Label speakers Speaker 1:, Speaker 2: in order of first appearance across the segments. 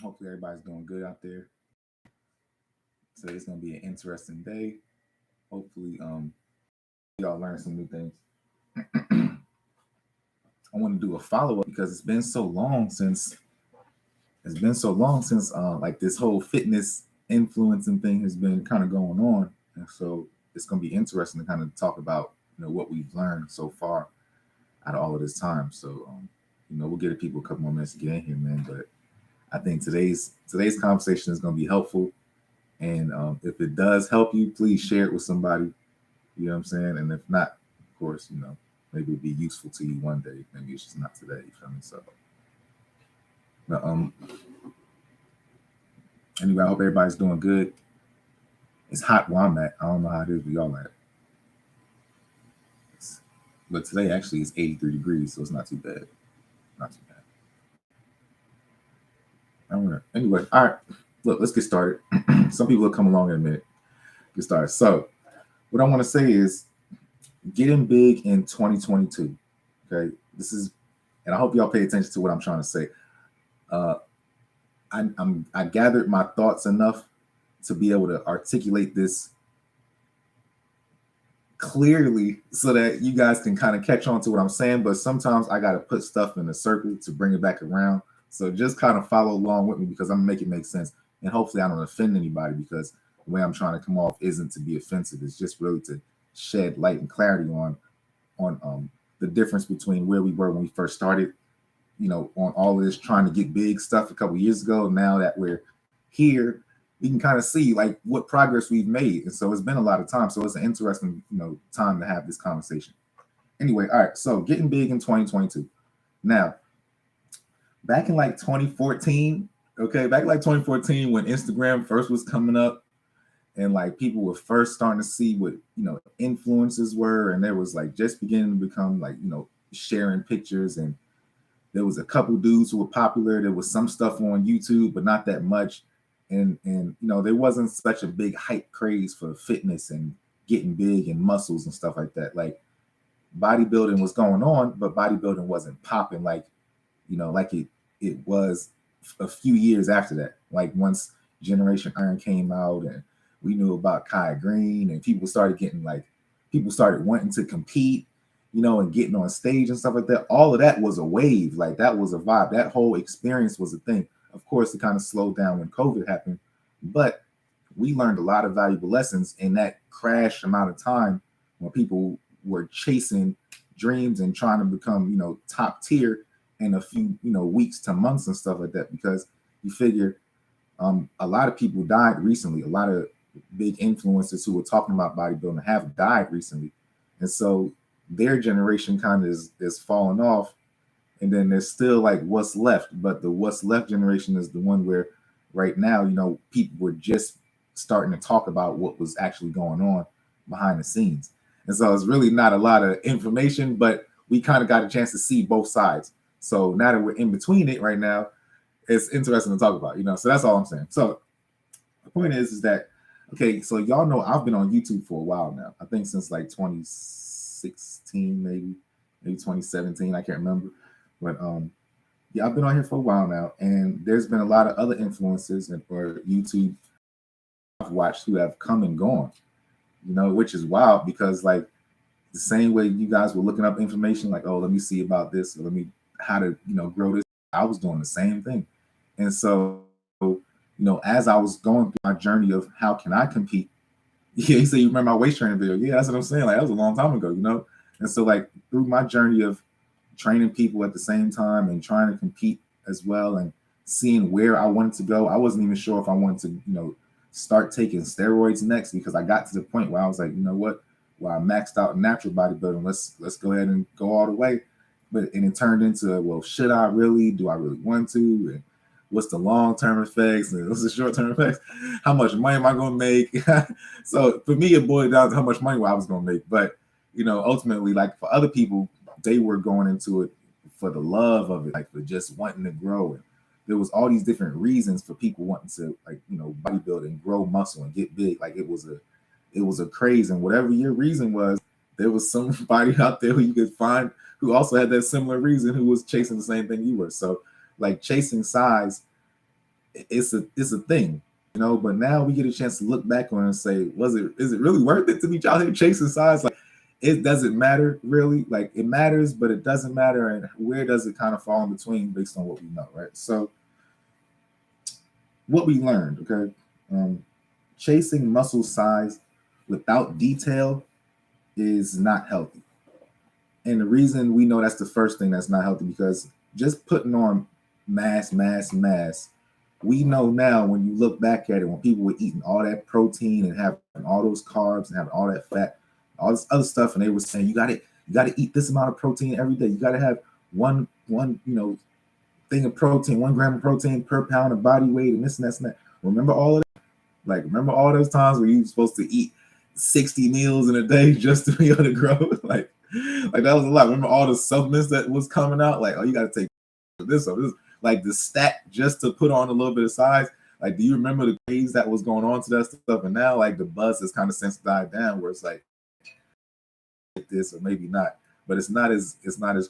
Speaker 1: Hopefully everybody's doing good out there. Today's gonna be an interesting day. Hopefully, y'all learn some new things. I want to do a follow up because it's been so long since like this whole fitness influencing thing has been kind of going on, and so it's gonna be interesting to kind of talk about what we've learned so far out of all of this time. So we'll give people a couple more minutes to get in here, man. But I think today's conversation is gonna be helpful. And if it does help you, please share it with somebody. You know what I'm saying? And if not, of course, maybe it'll be useful to you one day. Maybe it's just not today. You feel me? So, but, anyway, I hope everybody's doing good. It's hot where I'm at. I don't know how it is where y'all at. But today actually is 83 degrees, so it's not too bad. Not too bad. All right. Anyway, all right. Look, let's get started. Some people will come along in a minute. Get started. So, what I want to say is getting big in 2022. Okay. And I hope y'all pay attention to what I'm trying to say. I gathered my thoughts enough to be able to articulate this clearly so that you guys can kind of catch on to what I'm saying. But sometimes I got to put stuff in a circle to bring it back around. So just kind of follow along with me because I'm gonna make it make sense. And hopefully I don't offend anybody because the way I'm trying to come off isn't to be offensive. It's just really to shed light and clarity on the difference between where we were when we first started, on all of this trying to get big stuff a couple years ago. Now that we're here, we can kind of see like what progress we've made. And so it's been a lot of time. So it's an interesting, time to have this conversation. Anyway, all right. So getting big in 2022. Now, back in like 2014, when Instagram first was coming up and like people were first starting to see what, influencers were. And there was like just beginning to become like, sharing pictures. And there was a couple dudes who were popular. There was some stuff on YouTube, but not that much. And there wasn't such a big hype craze for fitness and getting big and muscles and stuff like that. Like bodybuilding was going on, but bodybuilding wasn't popping like it was a few years after that. Like once Generation Iron came out and we knew about Kai Green and people started wanting to compete, and getting on stage and stuff like that. All of that was a wave. Like that was a vibe. That whole experience was a thing. Of course, it kind of slowed down when COVID happened, but we learned a lot of valuable lessons in that crash amount of time when people were chasing dreams and trying to become, top tier in a few, weeks to months and stuff like that. Because you figure a lot of people died recently. A lot of big influencers who were talking about bodybuilding have died recently. And so their generation kind of is falling off. And then there's still like what's left. But the what's left generation is the one where right now, people were just starting to talk about what was actually going on behind the scenes. And so it's really not a lot of information, but we kind of got a chance to see both sides. So now that we're in between it right now, it's interesting to talk about, so that's all I'm saying. So the point is that, okay, so y'all know I've been on YouTube for a while now. I think since like 2016, maybe 2017, I can't remember. But yeah, I've been on here for a while now, and there's been a lot of other influencers or YouTube I've watched who have come and gone, which is wild because like the same way you guys were looking up information, like, oh, let me see about this, or how to, grow this. I was doing the same thing. And so, as I was going through my journey of how can I compete, yeah, you say you remember my waist training video. Yeah, that's what I'm saying. Like that was a long time ago, And so like through my journey of training people at the same time and trying to compete as well and seeing where I wanted to go, I wasn't even sure if I wanted to, start taking steroids next because I got to the point where I was like, you know what? Well, I maxed out natural bodybuilding. Let's go ahead and go all the way. And it turned into, well, should I really? Do I really want to? And what's the long-term effects? And what's the short-term effects? How much money am I going to make? So for me, it boiled down to how much money I was going to make. But, ultimately, like for other people, they were going into it for the love of it, like for just wanting to grow. And there was all these different reasons for people wanting to, like, bodybuild and grow muscle and get big. Like it was a craze. And whatever your reason was, there was somebody out there who you could find who also had that similar reason, who was chasing the same thing you were. So like chasing size it's a thing, you know. But now we get a chance to look back on it and say, is it really worth it to be out here chasing size? Like, it doesn't matter really. Like, it matters, but it doesn't matter. And where does it kind of fall in between based on what we know, right? So what we learned, okay, chasing muscle size without detail is not healthy. And the reason we know that's the first thing that's not healthy, because just putting on mass, we know now when you look back at it, when people were eating all that protein and having all those carbs and having all that fat, all this other stuff, and they were saying you gotta eat this amount of protein every day. You gotta have one thing of protein, 1 gram of protein per pound of body weight, and this and that. Remember all of that? Like, remember all those times where you were supposed to eat 60 meals in a day just to be able to grow? like that was a lot. Remember all the supplements that was coming out? Like, oh, you got to take this or this, like the stack just to put on a little bit of size. Like, do you remember the craze that was going on to that stuff? And now, like, the buzz has kind of since died down, where it's like this or maybe not, but it's not as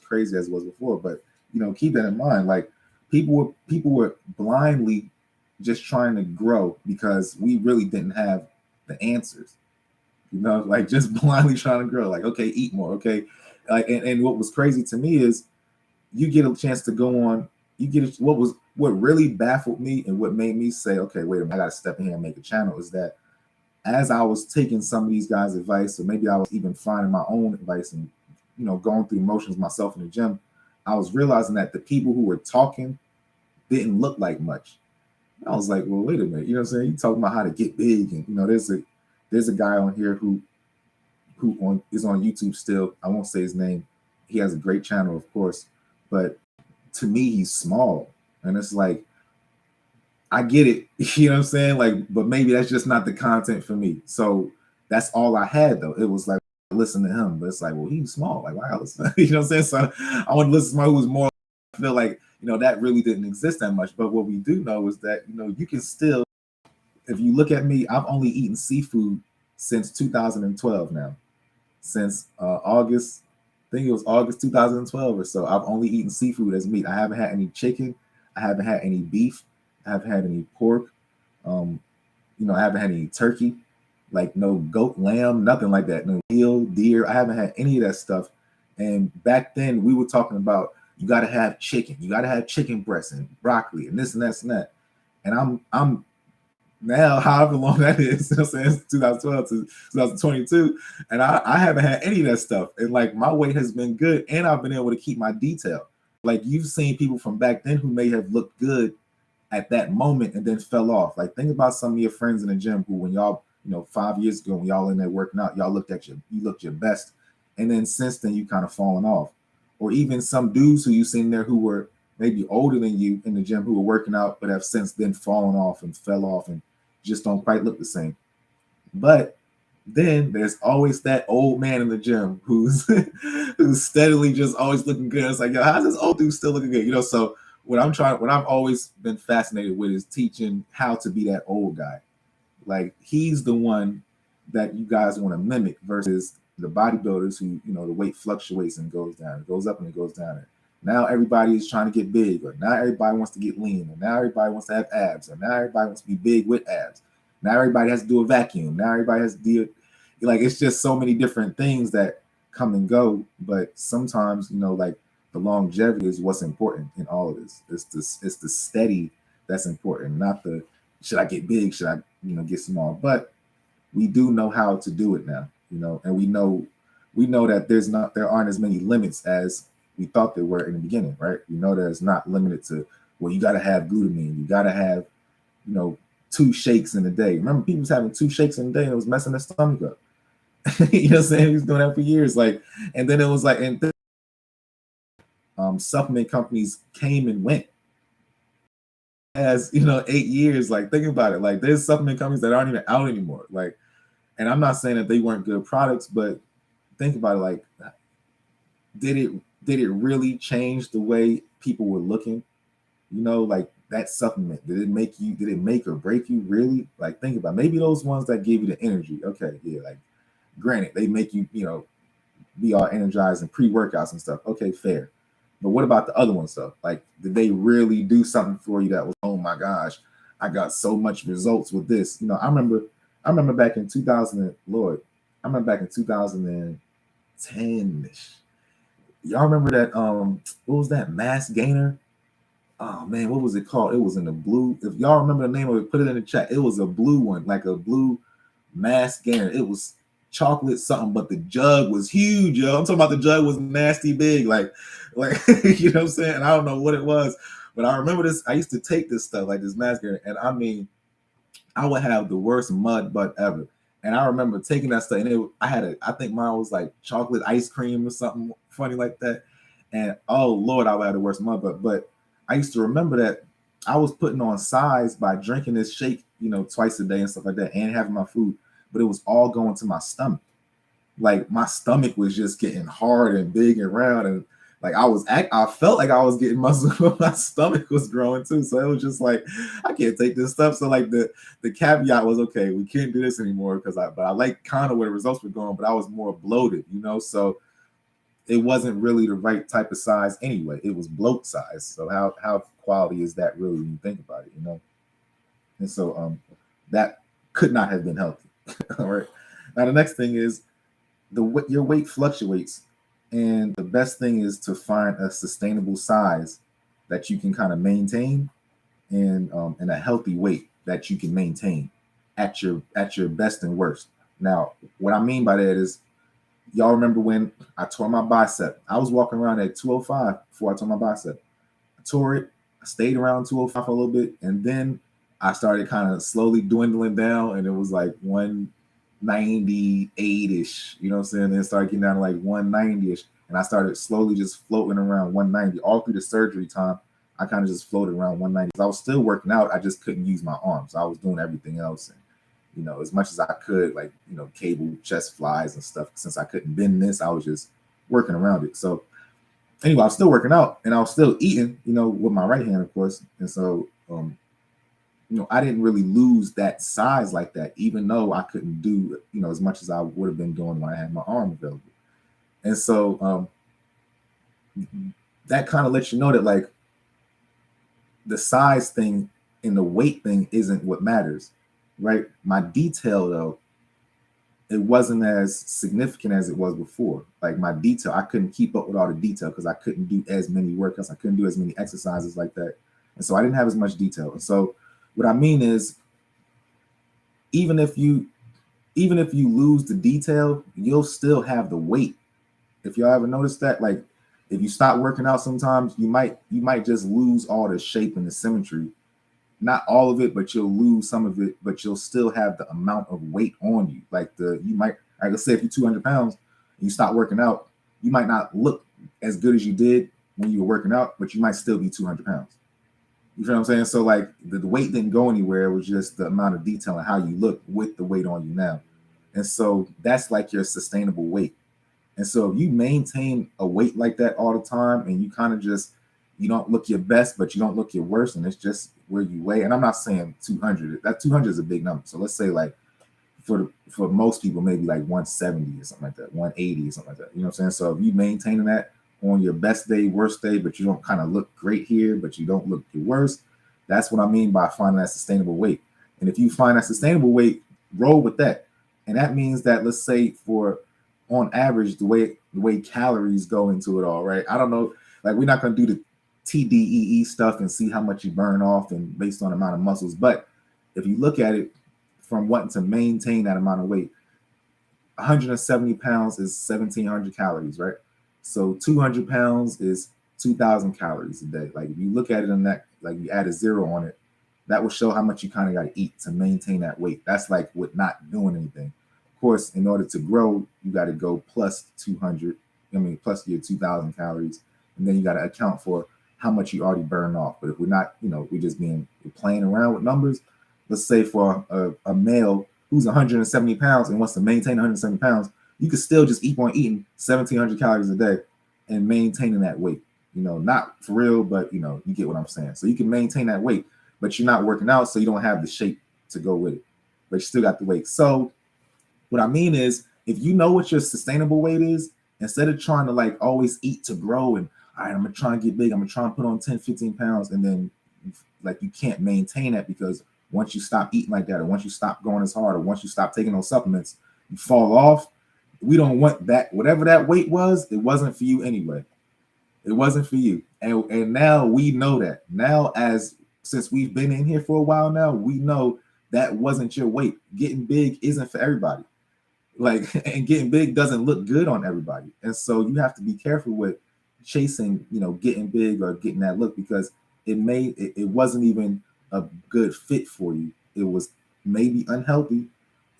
Speaker 1: crazy as it was before. But keep that in mind. Like, people were blindly just trying to grow because we really didn't have the answers. Like, just blindly trying to grow. Like, okay, eat more. Okay, like, and what was crazy to me is you get a chance to go on. What really baffled me and what made me say, okay, wait a minute, I got to step in here and make a channel, is that as I was taking some of these guys' advice, or maybe I was even finding my own advice and going through motions myself in the gym, I was realizing that the people who were talking didn't look like much. I was like, well, wait a minute, you know what I'm saying? You talking about how to get big, and there's a guy on here who is on YouTube still. I won't say his name. He has a great channel, of course, but to me, he's small, and it's like, I get it, you know what I'm saying? Like, but maybe that's just not the content for me. So that's all I had, though. It was like, listen to him, but it's like, well, he's small. Like, why listen? You know what I'm saying? So I want to listen to someone who's more. I feel like that really didn't exist that much. But what we do know is that you can still, if you look at me, I've only eaten seafood since 2012 now. Since August, I think it was August 2012 or so, I've only eaten seafood as meat. I haven't had any chicken. I haven't had any beef. I haven't had any pork. I haven't had any turkey, like no goat, lamb, nothing like that. No veal, deer. I haven't had any of that stuff. And back then we were talking about, you got to have chicken. You got to have chicken breast and broccoli and this and that and that. And I'm now, however long that is, you know what I'm saying, 2012 to 2022, and I haven't had any of that stuff. And like, my weight has been good, and I've been able to keep my detail. Like, you've seen people from back then who may have looked good at that moment and then fell off. Like, think about some of your friends in the gym who, when y'all, 5 years ago, when y'all in there working out, y'all looked your best, and then since then you kind of fallen off. Or even some dudes who you seen there who were maybe older than you in the gym who were working out, but have since then fallen off and fell off and just don't quite look the same. But then there's always that old man in the gym who's steadily just always looking good. It's like, yo, how's this old dude still looking good? So what I've always been fascinated with is teaching how to be that old guy. Like, he's the one that you guys want to mimic versus the bodybuilders who, the weight fluctuates and goes down. It goes up and it goes down. Now everybody is trying to get big, or now everybody wants to get lean, or now everybody wants to have abs, or now everybody wants to be big with abs. Now everybody has to do a vacuum. Now everybody has to do, like, it's just so many different things that come and go. But sometimes, like, the longevity is what's important in all of this. It's the steady that's important, not the, should I get big? Should I, get small? But we do know how to do it now, and we know that there aren't as many limits as we thought there were in the beginning, right? We know that it's not limited to, well, you got to have glutamine. You got to have, 2 shakes in a day. Remember, people was having 2 shakes in a day and it was messing their stomach up. You know what I'm saying? He was doing that for years. Like, and then it was like, and supplement companies came and went as, 8 years. Like, think about it. Like, there's supplement companies that aren't even out anymore. Like, and I'm not saying that they weren't good products, but think about it. Like, did it really change the way people were looking? Like, that supplement, did it make or break you, really? Like, think about it. Maybe those ones that give you the energy. Okay, yeah, like, granted, they make you, be all energized and pre-workouts and stuff. Okay, fair. But what about the other ones, though? Like, did they really do something for you that was, oh my gosh, I got so much results with this. I remember back in 2000, Lord, I remember back in 2010-ish. Y'all remember that? What was that mass gainer? Oh man, what was it called? It was in the blue. If y'all remember the name of it, put it in the chat. It was a blue one, like a blue mass gainer. It was chocolate something, but the jug was huge, yo. I'm talking about the jug was nasty big, like you know what I'm saying? And I don't know what it was, but I remember this. I used to take this stuff, like this mass gainer, and I mean, I would have the worst mud butt ever. And I remember taking that stuff, and I think mine was like chocolate ice cream or something funny like that. And oh Lord, I would have the worst mud butt. But I used to remember that I was putting on size by drinking this shake, twice a day and stuff like that, and having my food. But it was all going to my stomach. Like my stomach was just getting hard and big and round, and like I felt like I was getting muscle, but my stomach was growing too. So it was just like, I can't take this stuff. So like the caveat was, okay, we can't do this anymore but I like kind of where the results were going, but I was more bloated, so it wasn't really the right type of size anyway. It was bloat size. So how quality is that really when you think about it, And so that could not have been healthy. All right. Now the next thing is your weight fluctuates. And the best thing is to find a sustainable size that you can kind of maintain and a healthy weight that you can maintain at your best and worst. Now, what I mean by that is, y'all remember when I tore my bicep? I was walking around at 205 before I tore my bicep. I tore it. I stayed around 205 for a little bit, and then I started kind of slowly dwindling down, and it was like 198-ish, you know what I'm saying? Then it started getting down to like 190-ish, and I started slowly just floating around 190 all through the surgery time. I kind of just floated around 190. I was still working out. I just couldn't use my arms. I was doing everything else, and as much as I could, like cable chest flies and stuff. Since I couldn't bend this, I was just working around it. So anyway, I was still working out, and I was still eating, with my right hand, of course. And so I didn't really lose that size like that, even though I couldn't do, as much as I would have been doing when I had my arm available. And so that kind of lets you know that like the size thing and the weight thing isn't what matters, right? My detail though, it wasn't as significant as it was before. Like my detail, I couldn't keep up with all the detail because I couldn't do as many workouts. I couldn't do as many exercises like that. And so I didn't have as much detail. And so what I mean is, even if you lose the detail, you'll still have the weight. If y'all ever noticed that, like if you stop working out, sometimes you might just lose all the shape and the symmetry. Not all of it, but you'll lose some of it, but you'll still have the amount of weight on you. Like let's say if you're 200 pounds, and you stop working out, you might not look as good as you did when you were working out, but you might still be 200 pounds. You feel what I'm saying? So like the weight didn't go anywhere. It was just the amount of detail and how you look with the weight on you now. And so that's like your sustainable weight. And so if you maintain a weight like that all the time, and you kind of just, you don't look your best, but you don't look your worst, and it's just where you weigh. And I'm not saying 200. That 200 is a big number. So let's say like for most people, maybe like 170 or something like that, 180 or something like that. You know what I'm saying? So if you maintaining that on your best day, worst day, but you don't kind of look great here, but you don't look your worst, that's what I mean by finding that sustainable weight. And if you find that sustainable weight, roll with that. And that means that, let's say for on average, the way calories go into it all, right? I don't know, like we're not going to do the TDEE stuff and see how much you burn off and based on the amount of muscles. But if you look at it from wanting to maintain that amount of weight, 170 pounds is 1,700 calories, right? So 200 pounds is 2,000 calories a day. Like if you look at it in that, like you add a zero on it, that will show how much you kind of got to eat to maintain that weight. That's like with not doing anything. Of course, in order to grow, you got to go plus 200, plus your 2,000 calories. And then you got to account for how much you already burned off. But if we're not, we're just playing around with numbers. Let's say for a male who's 170 pounds and wants to maintain 170 pounds, you could still just keep on eating 1,700 calories a day and maintaining that weight. Not for real, but you get what I'm saying. So you can maintain that weight, but you're not working out, so you don't have the shape to go with it, but you still got the weight. So what I mean is, if you know what your sustainable weight is, instead of trying to like always eat to grow and all right, I'm gonna try and get big, I'm gonna try and put on 10, 15 pounds, and then like you can't maintain that, because once you stop eating like that, or once you stop going as hard, or once you stop taking those supplements, you fall off. We don't want that. Whatever that weight was, it wasn't for you anyway. It wasn't for you. And now we know that. Now, as since we've been in here for a while now, we know that wasn't your weight. Getting big isn't for everybody. Like, and getting big doesn't look good on everybody. And so you have to be careful with chasing, getting big or getting that look, because it wasn't even a good fit for you. It was maybe unhealthy.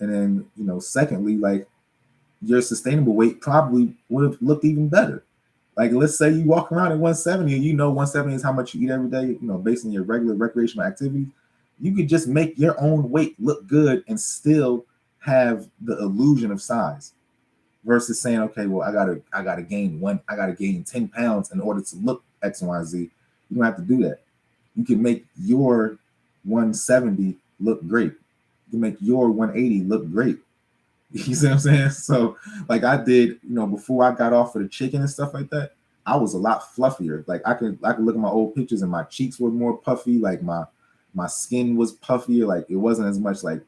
Speaker 1: And then, secondly, like, your sustainable weight probably would have looked even better. Like, let's say you walk around at 170 and 170 is how much you eat every day, based on your regular recreational activity. You could just make your own weight look good and still have the illusion of size, versus saying, okay, well, I gotta gain 10 pounds in order to look X, Y, Z. You don't have to do that. You can make your 170 look great. You can make your 180 look great. You see what I'm saying? So, like I did, before I got off of the chicken and stuff like that, I was a lot fluffier. Like I could look at my old pictures and my cheeks were more puffy. Like my skin was puffier. Like it wasn't as much, like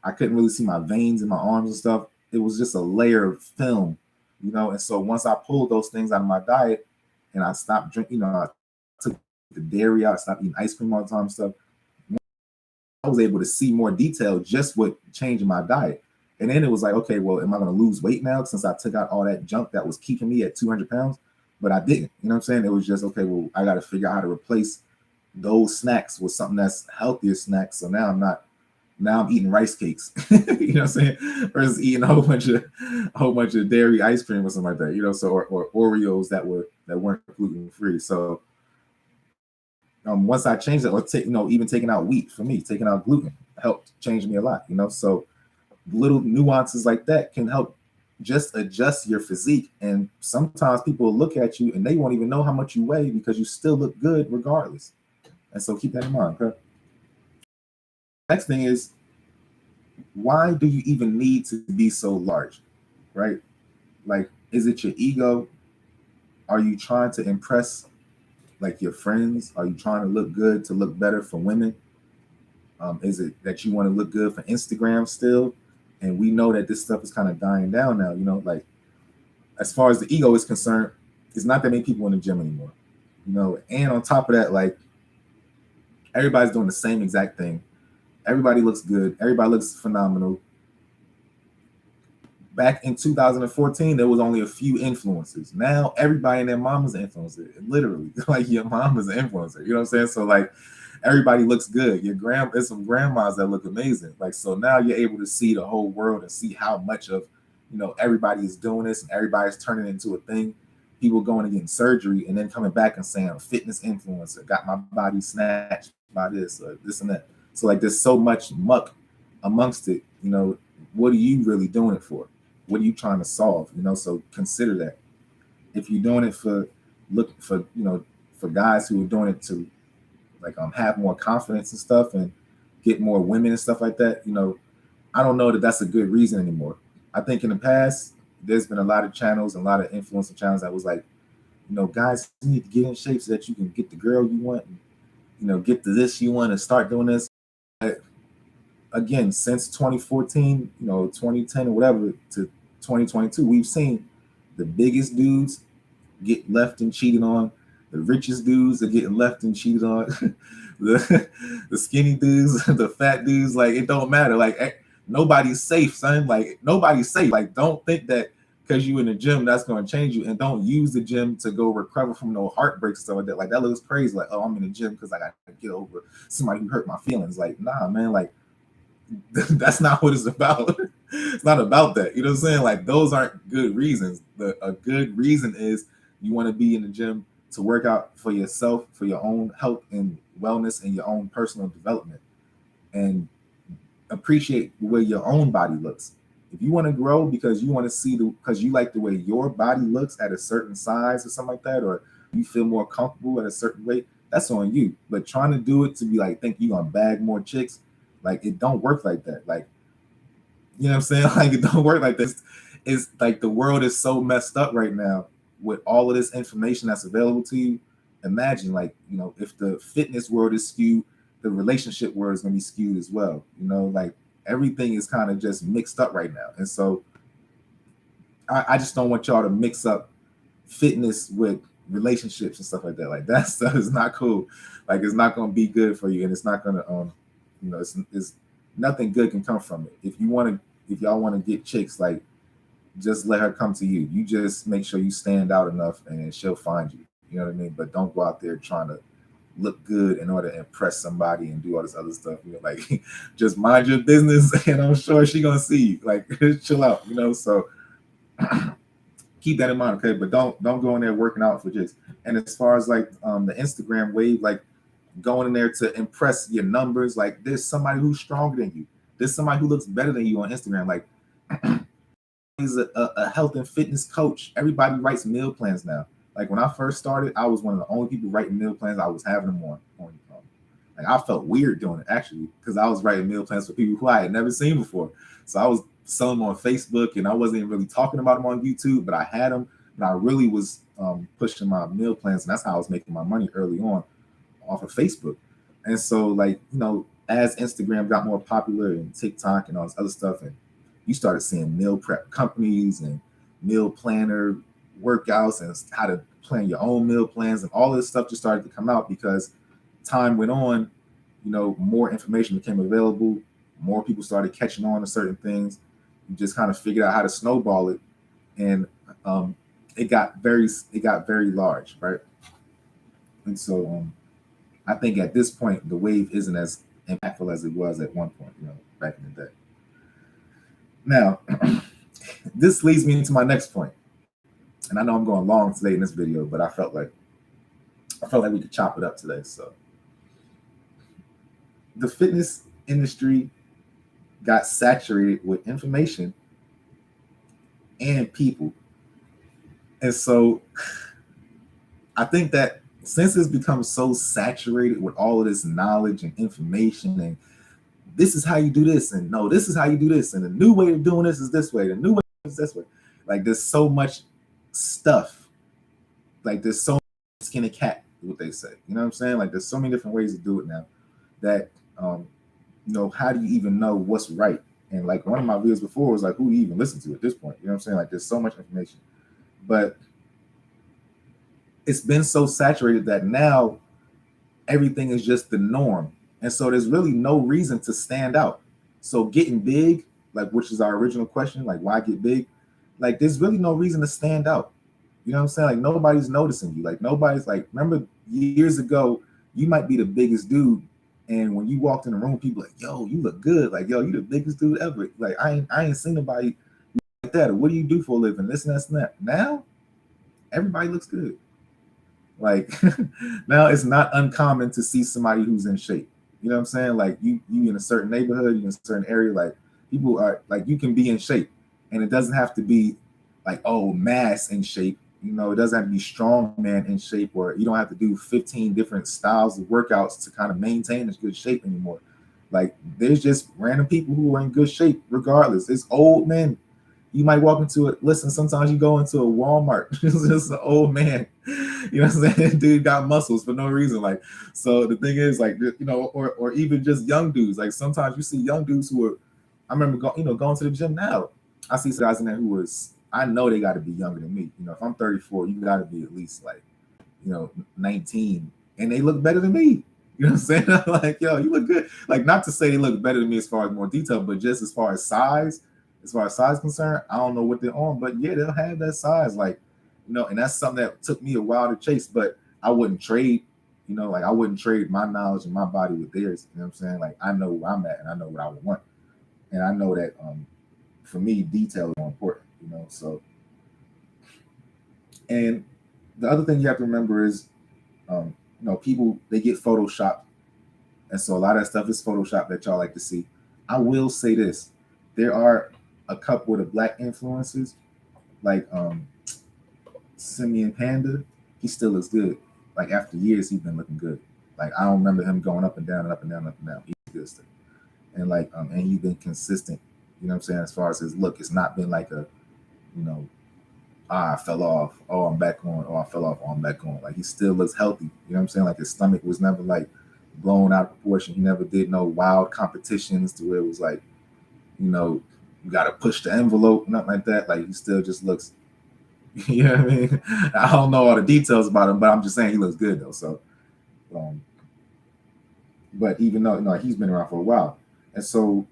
Speaker 1: I couldn't really see my veins in my arms and stuff. It was just a layer of film, And so once I pulled those things out of my diet and I stopped drinking, I took the dairy out, I stopped eating ice cream all the time and stuff, I was able to see more detail just with changing my diet. And then it was like, okay, well, am I going to lose weight now since I took out all that junk that was keeping me at 200 pounds? But I didn't. You know what I'm saying? It was just, okay, well, I got to figure out how to replace those snacks with something that's healthier snacks. So now I'm eating rice cakes, you know what I'm saying? Versus eating a whole bunch of dairy ice cream or something like that, so or Oreos that weren't gluten free. So once I changed it, or even taking out wheat, for me, taking out gluten helped change me a lot, So little nuances like that can help just adjust your physique. And sometimes people will look at you and they won't even know how much you weigh, because you still look good regardless. And so keep that in mind. Okay. Next thing is, why do you even need to be so large, right? Like, is it your ego? Are you trying to impress, like, your friends? Are you trying to look good, to look better for women? Is it that you want to look good for Instagram still? And we know that this stuff is kind of dying down now, like, as far as the ego is concerned, it's not that many people in the gym anymore, and on top of that, like, everybody's doing the same exact thing. Everybody looks good. Everybody looks phenomenal. Back in 2014, there was only a few influencers. Now everybody and their mom is an influencer. Literally, like, your mom is an influencer. You know what I'm saying? So, like, everybody looks good. There's some grandmas that look amazing. Like, so now you're able to see the whole world and see how much of, everybody is doing this and everybody's turning it into a thing. People going and getting surgery and then coming back and saying, fitness influencer, got my body snatched by this or this and that. So, like, there's so much muck amongst it. What are you really doing it for? What are you trying to solve? So consider that. If you're doing it for guys who are doing it to, like, have more confidence and stuff and get more women and stuff like that, I don't know that that's a good reason anymore. I think in the past, there's been a lot of channels and a lot of influencer channels that was like, guys, you need to get in shape so that you can get the girl you want and, get to this you want and start doing this. Again, since 2014, 2010 or whatever to 2022, we've seen the biggest dudes get left and cheated on. The richest dudes are getting left and cheated on. the skinny dudes, the fat dudes, like, it don't matter. Like, nobody's safe, son. Like, nobody's safe. Like, don't think that because you in the gym, that's going to change you. And don't use the gym to go recover from no heartbreaks and stuff like that. Like, that looks crazy. Like, oh, I'm in the gym because I got to get over somebody who hurt my feelings. Like, nah, man. Like, that's not what it's about. It's not about that. You know what I'm saying? Like, those aren't good reasons. A good reason is you want to be in the gym to work out for yourself, for your own health and wellness and your own personal development, and appreciate the way your own body looks. If you want to grow because you want to see because you like the way your body looks at a certain size or something like that, or you feel more comfortable at a certain weight, that's on you. But trying to do it to be like, think you're gonna bag more chicks, like, it don't work like that. Like, you know what I'm saying? Like, it don't work like this. It's like the world is so messed up right now with all of this information that's available to you. Imagine, like, if the fitness world is skewed, the relationship word is going to be skewed as well. You know, like everything is kind of just mixed up right now. And so I just don't want y'all to mix up fitness with relationships and stuff like that. Like that stuff is not cool. Like it's not going to be good for you, and it's not going to you know, it's nothing good can come from it. If y'all want to get chicks, like just let her come to you. You just make sure you stand out enough, and she'll find you. You know what I mean? But don't go out there trying to look good in order to impress somebody and do all this other stuff. You know, like just mind your business, and I'm sure she gonna see you. Like chill out. You know, so keep that in mind, okay? But don't go in there working out for chicks. And as far as like the Instagram wave, like going in there to impress your numbers, like there's somebody who's stronger than you. There's somebody who looks better than you on Instagram. Like he's a health and fitness coach. Everybody writes meal plans now. Like when I first started, I was one of the only people writing meal plans. I was having them on like I felt weird doing it actually, because I was writing meal plans for people who I had never seen before. So I was selling them on Facebook, and I wasn't even really talking about them on YouTube, but I had them, and I really was pushing my meal plans, and that's how I was making my money early on off of Facebook. And so, like, you know, as Instagram got more popular and TikTok and all this other stuff, and you started seeing meal prep companies and meal planner workouts and how to plan your own meal plans, and all this stuff just started to come out because time went on. You know, more information became available, more people started catching on to certain things. You just kind of figured out how to snowball it, and it got very large, right? And so I think at this point the wave isn't as impactful as it was at one point, you know, back in the day. Now, this leads me into my next point, and I know I'm going long today in this video, but I felt like we could chop it up today. So, the fitness industry got saturated with information and people, and so I think that since it's become so saturated with all of this knowledge and information, and this is how you do this, and no, this is how you do this, and the new way of doing this is this way, the new way is this way. Like there's so much stuff. Like there's so much skin a cat, what they say. You know what I'm saying? Like there's so many different ways to do it now that you know, how do you even know what's right? And like one of my videos before was like, who do you even listen to at this point? You know what I'm saying? Like there's so much information, but it's been so saturated that now everything is just the norm. And so there's really no reason to stand out. So getting big, like, which is our original question, like why get big? Like there's really no reason to stand out. You know what I'm saying? Like nobody's noticing you. Like nobody's like, remember years ago, you might be the biggest dude, and when you walked in the room, people like, yo, you look good. Like, yo, you the biggest dude ever. Like I ain't seen nobody like that. Or what do you do for a living? This and that. Now everybody looks good. Like now it's not uncommon to see somebody who's in shape. You know what I'm saying? Like you in a certain neighborhood, you in a certain area, like people are like, you can be in shape, and it doesn't have to be like, oh, mass in shape. You know, it doesn't have to be strong man in shape, or you don't have to do 15 different styles of workouts to kind of maintain a good shape anymore. Like there's just random people who are in good shape regardless. It's old men. You might walk into it. Listen, sometimes you go into a Walmart, it's just an old man. You know what I'm saying? Dude got muscles for no reason. Like, so the thing is, like, you know, or even just young dudes. Like sometimes you see young dudes who are, I remember going to the gym now. I see some guys in there who was, I know they got to be younger than me. You know, if I'm 34, you got to be at least like, you know, 19, and they look better than me. You know what I'm saying? Like, yo, you look good. Like, not to say they look better than me as far as more detail, but just as far as size concerned, I don't know what they're on, but yeah, they'll have that size. Like, you know, and that's something that took me a while to chase, but I wouldn't trade, you know, like I wouldn't trade my knowledge and my body with theirs. You know what I'm saying? Like, I know where I'm at, and I know what I would want. And I know that for me, detail is more important, you know. So, and the other thing you have to remember is, you know, people, they get photoshopped, and so a lot of that stuff is Photoshop that y'all like to see. I will say this: there are a couple of the black influencers, like Simeon Panda. He still looks good. Like after years, he's been looking good. Like I don't remember him going up and down and up and down and up and down. He's good still. And like and he's been consistent. You know what I'm saying? As far as his look, it's not been like a, you know, I fell off, oh I'm back on, oh I fell off, oh I'm back on. Like he still looks healthy. You know what I'm saying? Like his stomach was never like blown out of proportion. He never did no wild competitions to where it was like, you got to push the envelope, nothing like that. Like he still just looks, you know what I mean? I don't know all the details about him, but I'm just saying he looks good though. So, but even though he's been around for a while, and so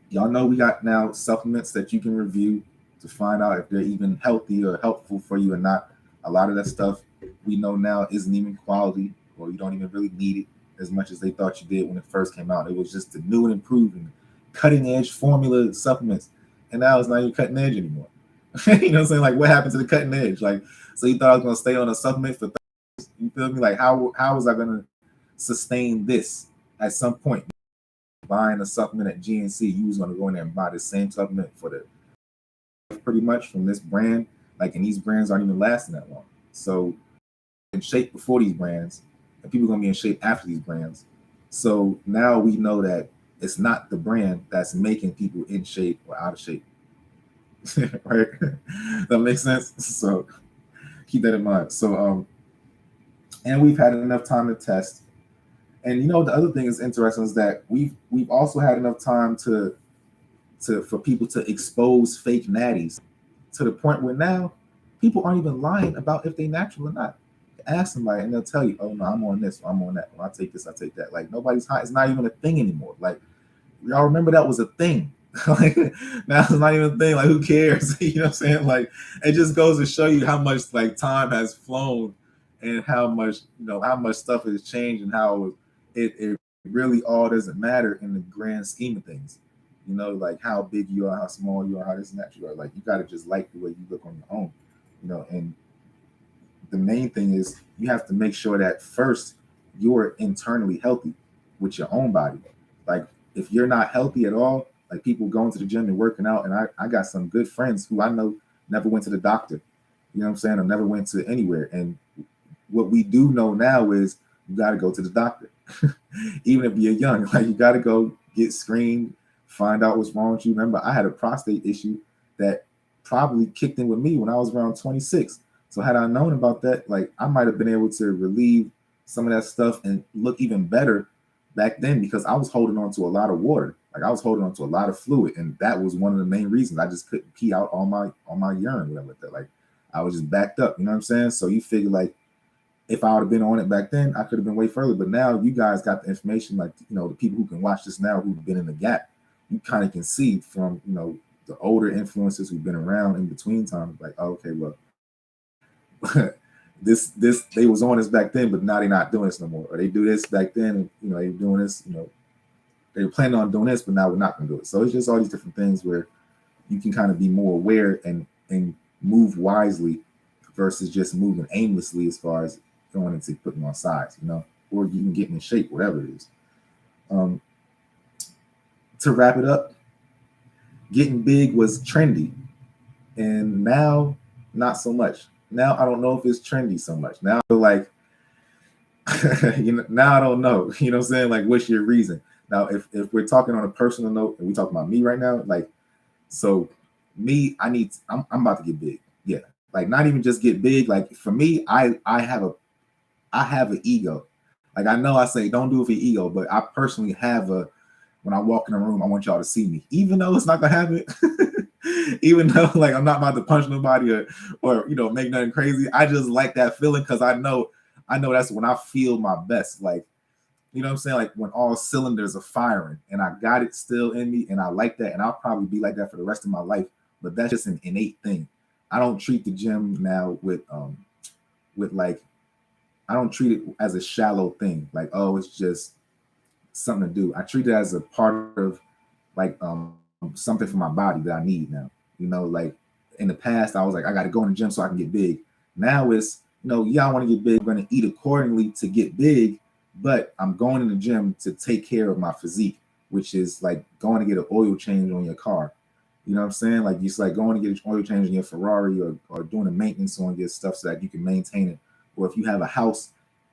Speaker 1: y'all know we got now supplements that you can review to find out if they're even healthy or helpful for you or not. A lot of that stuff we know now isn't even quality, or you don't even really need it as much as they thought you did when it first came out. It was just the new and improved and cutting edge formula supplements, and now it's not even cutting edge anymore. You know what I'm saying? Like, what happened to the cutting edge? Like, so you thought I was gonna stay on a supplement for 30 years? You feel me? Like, how was I gonna sustain this at some point? Buying a supplement at GNC, you was gonna go in there and buy the same supplement for the pretty much from this brand, like, and these brands aren't even lasting that long. So in shape before these brands, and people are gonna be in shape after these brands. So now we know that it's not the brand that's making people in shape or out of shape. Right? That makes sense. So keep that in mind. So and we've had enough time to test. And the other thing is interesting is that we've also had enough time for people to expose fake natties to the point where now people aren't even lying about if they natural or not. Ask somebody and they'll tell you, oh no, I'm on this, or I'm on that. When I take this, I take that. Like, nobody's high. It's not even a thing anymore. Like, y'all remember that was a thing. Like, now it's not even a thing. Like, who cares? You know what I'm saying? Like, it just goes to show you how much like time has flown and how much stuff has changed and how it really all doesn't matter in the grand scheme of things. Like how big you are, how small you are, how this and that you are. Like, you got to just like the way you look on your own. And the main thing is you have to make sure that first you're internally healthy with your own body. Like, if you're not healthy at all, like people going to the gym and working out, and I got some good friends who I know never went to the doctor, you know what I'm saying, or never went to anywhere. And what we do know now is you got to go to the doctor. Even if you're young, like, you got to go get screened, find out what's wrong with you. Remember, I had a prostate issue that probably kicked in with me when I was around 26. So had I known about that, like, I might have been able to relieve some of that stuff and look even better back then, because I was holding on to a lot of water. Like, I was holding on to a lot of fluid, and that was one of the main reasons I just couldn't pee out on my urine, whatever like that. Like, I was just backed up, you know what I'm saying? So you figure, like, if I would have been on it back then, I could have been way further. But now you guys got the information, like, the people who can watch this now who've been in the gap, you kind of can see from, the older influencers who've been around in between times, like, oh, okay, well, this they was on this back then, but now they're not doing this no more. Or they do this back then, and they were doing this, they were planning on doing this, but now we're not gonna do it. So it's just all these different things where you can kind of be more aware and move wisely versus just moving aimlessly as far as going into putting on size, or you can get in shape, whatever it is. To wrap it up, getting big was trendy, and now not so much. Now I don't know if it's trendy so much. Now I feel like now I don't know. You know what I'm saying? Like, what's your reason? Now, if we're talking on a personal note and we talking about me right now, like, so me, I'm about to get big. Yeah. Like, not even just get big. Like, for me, I have an ego. Like, I know I say don't do it for your ego, but I personally have when I walk in a room, I want y'all to see me, even though it's not gonna happen. Even though, like, I'm not about to punch nobody or make nothing crazy. I just like that feeling, because I know that's when I feel my best. Like, you know what I'm saying? Like, when all cylinders are firing and I got it still in me, and I like that, and I'll probably be like that for the rest of my life. But that's just an innate thing. I don't treat the gym now with like, I don't treat it as a shallow thing. Like, oh, it's just something to do. I treat it as a part of, like, something for my body that I need now. Like, in the past, I was like, I got to go in the gym so I can get big. Now it's, yeah, I want to get big. I'm going to eat accordingly to get big, but I'm going in the gym to take care of my physique, which is like going to get an oil change on your car. You know what I'm saying? Like, it's like going to get an oil change in your Ferrari, or doing a maintenance on your stuff so that you can maintain it. Or if you have a house,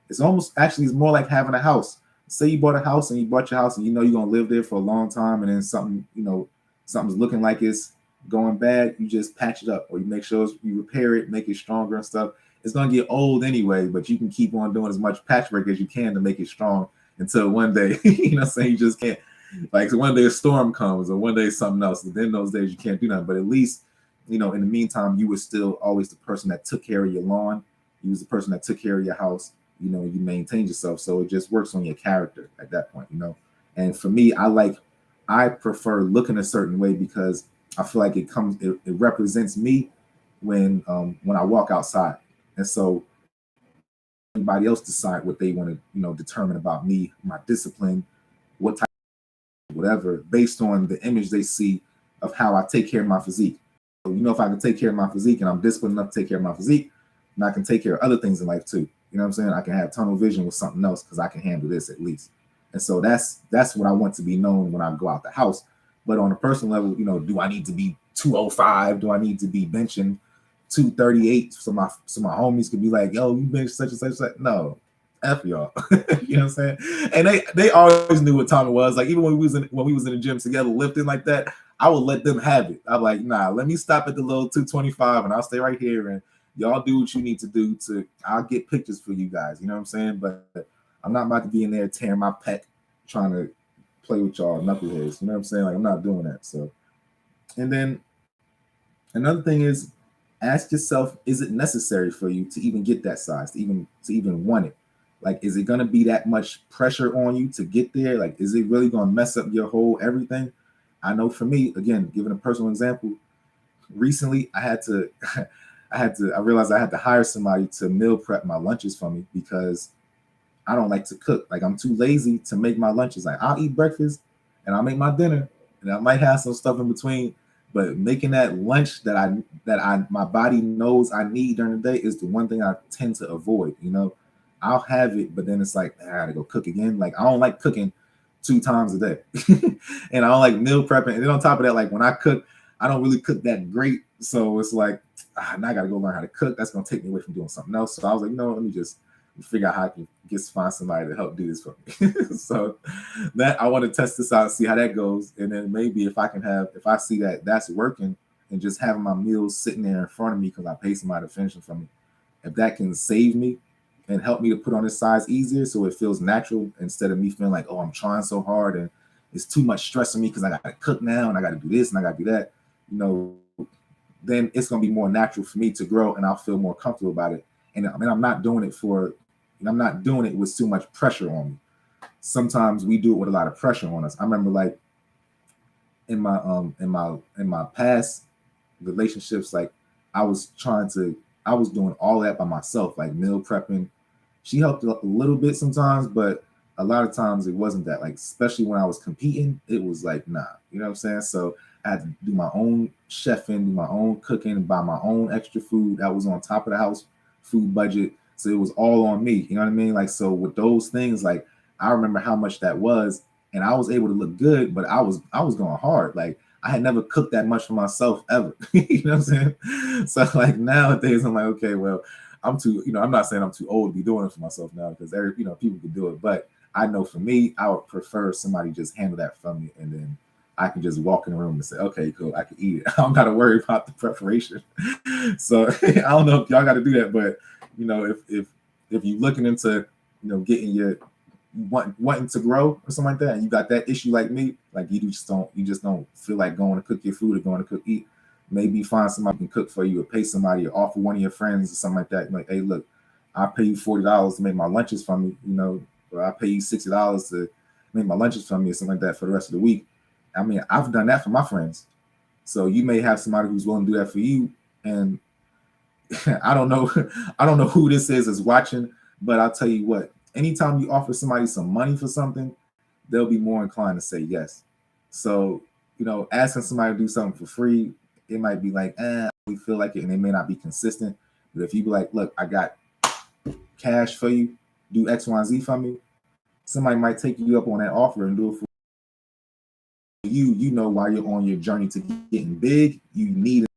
Speaker 1: it's more like having a house. Say you bought a house and you bought your house and you're going to live there for a long time, and then something's looking like it's going bad, you just patch it up, or you make sure you repair it, make it stronger and stuff. It's going to get old anyway, but you can keep on doing as much patchwork as you can to make it strong until one day, you know what I'm saying, you just can't. Like, so one day a storm comes, or one day something else. And then those days you can't do nothing. But at least, you know, in the meantime, you were still always the person that took care of your lawn. You was the person that took care of your house. You know, you maintained yourself. So it just works on your character at that point, you know. And for me, I prefer looking a certain way because I feel like it represents me when I walk outside. And so anybody else decide what they want to, you know, determine about me, my discipline, what type, whatever, based on the image they see of how I take care of my physique. So, you know, if I can take care of my physique and I'm disciplined enough to take care of my physique, and I can take care of other things in life too. You know what I'm saying? I can have tunnel vision with something else because I can handle this at least. And so that's what I want to be known when I go out the house. But on a personal level, you know, do I need to be 205? Do I need to be benching 238 so my homies could be like, yo, you bench such and such? No, F y'all. You know what I'm saying? And they always knew what time it was. Like even when we was in the gym together lifting like that, I would let them have it. I'm like, nah, let me stop at the little 225 and I'll stay right here and y'all do what you need to do I'll get pictures for you guys. You know what I'm saying? But I'm not about to be in there tearing my pec trying to play with y'all knuckleheads. You know what I'm saying? Like I'm not doing that. So, and then another thing is ask yourself, is it necessary for you to even get that size, to even want it? Like, is it gonna be that much pressure on you to get there? Like, is it really gonna mess up your whole everything? I know for me, again, giving a personal example, recently I had to I realized I had to hire somebody to meal prep my lunches for me because I don't like to cook. Like I'm too lazy to make my lunches. Like I'll eat breakfast and I'll make my dinner and I might have some stuff in between. But making that lunch that my body knows I need during the day is the one thing I tend to avoid. You know, I'll have it, but then it's like I gotta go cook again. Like I don't like cooking 2 times a day, and I don't like meal prepping. And then on top of that, like when I cook, I don't really cook that great. So it's like now I gotta go learn how to cook. That's gonna take me away from doing something else. So I was like, no, let me just figure out how I can find somebody to help do this for me. So that I want to test this out, see how that goes, and then maybe if I see that that's working, and just having my meals sitting there in front of me because I pay somebody to finish them for me, if that can save me and help me to put on this size easier, so it feels natural instead of me feeling like, oh, I'm trying so hard and it's too much stress on me because I got to cook now and I got to do this and I got to do that, you know, then it's going to be more natural for me to grow and I'll feel more comfortable about it. And I mean, I'm not doing it with too much pressure on me. Sometimes we do it with a lot of pressure on us. I remember like in my past relationships, like I was doing all that by myself, like meal prepping. She helped a little bit sometimes, but a lot of times it wasn't that. Like, especially when I was competing, it was like, nah, you know what I'm saying? So I had to do my own chefing, do my own cooking, buy my own extra food that was on top of the house food budget. So it was all on me. You know what I mean? Like, so with those things, like I remember how much that was, and I was able to look good, but I was going hard. Like I had never cooked that much for myself ever. You know what I'm saying? So like nowadays I'm like, okay, well, I'm not saying I'm too old to be doing it for myself now because people can do it, but I know for me, I would prefer somebody just handle that for me, and then I can just walk in the room and say, okay, cool, I can eat it. I don't got to worry about the preparation. So I don't know if y'all got to do that, but you know, if you're looking into, you know, getting your wanting to grow or something like that, and you got that issue like me, like you just don't feel like going to cook your food or going to eat, maybe find somebody who can cook for you or pay somebody or offer one of your friends or something like that. Like, hey, look, I'll pay you $40 to make my lunches for me, you know, or I'll pay you $60 to make my lunches for me or something like that for the rest of the week. I mean, I've done that for my friends. So you may have somebody who's willing to do that for you. And I don't know who this is watching, but I'll tell you what, anytime you offer somebody some money for something, they'll be more inclined to say yes. So, you know, asking somebody to do something for free, it might be like, we feel like it, and they may not be consistent. But if you be like, look, I got cash for you, do X, Y, and Z for me, somebody might take you up on that offer and do it for you. You know, while you're on your journey to getting big, you need it.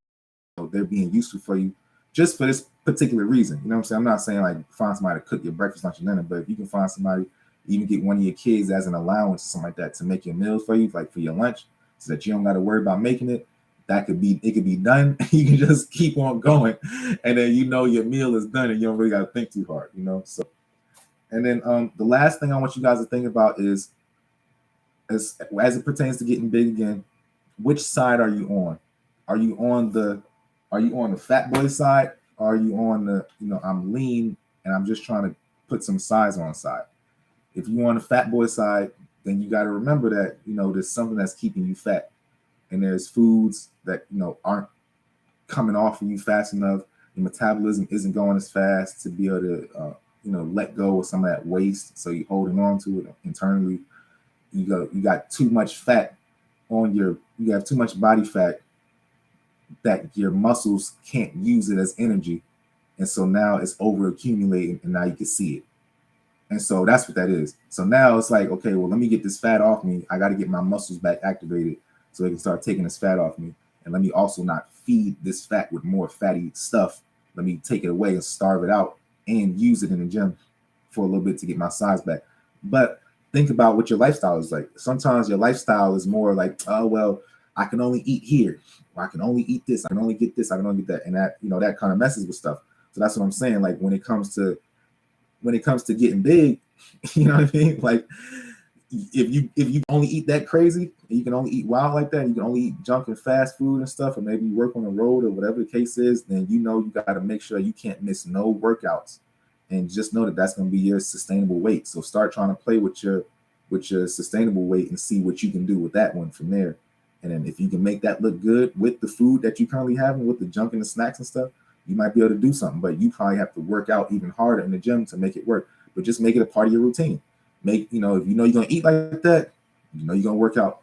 Speaker 1: You know, they're being useful for you just for this particular reason. You know what I'm saying? I'm not saying like find somebody to cook your breakfast, lunch, and dinner, but if you can find somebody, even get one of your kids as an allowance or something like that to make your meals for you, like for your lunch, so that you don't got to worry about making it. It could be done. You can just keep on going, and then you know your meal is done, and you don't really got to think too hard. You know, so And then the last thing I want you guys to think about is as it pertains to getting big again, which side are you on? Are you on the fat boy side? Or are you on the, I'm lean and I'm just trying to put some size on side? If you're on the fat boy side, then you got to remember that, there's something that's keeping you fat. And there's foods that, aren't coming off of you fast enough. Your metabolism isn't going as fast to be able to, let go of some of that waste. So you're holding on to it internally. You got too much fat you have too much body fat that your muscles can't use it as energy. And so now it's over accumulating and now you can see it. And so that's what that is. So now it's like, okay, well, let me get this fat off me. I got to get my muscles back activated so they can start taking this fat off me. And let me also not feed this fat with more fatty stuff. Let me take it away and starve it out and use it in the gym for a little bit to get my size back. But think about what your lifestyle is like. Sometimes your lifestyle is more like, oh, well, I can only eat here. Or I can only eat this. I can only get this. I can only get that. And that, that kind of messes with stuff. So that's what I'm saying. Like when it comes to getting big, you know what I mean? Like if you only eat that crazy, and you can only eat wild like that, and you can only eat junk and fast food and stuff, or maybe you work on the road or whatever the case is, then you got to make sure you can't miss no workouts, and just know that that's going to be your sustainable weight. So start trying to play with your sustainable weight and see what you can do with that one from there. And then if you can make that look good with the food that you currently have and with the junk and the snacks and stuff, you might be able to do something. But you probably have to work out even harder in the gym to make it work. But just make it a part of your routine. If you're going to eat like that, you're going to work out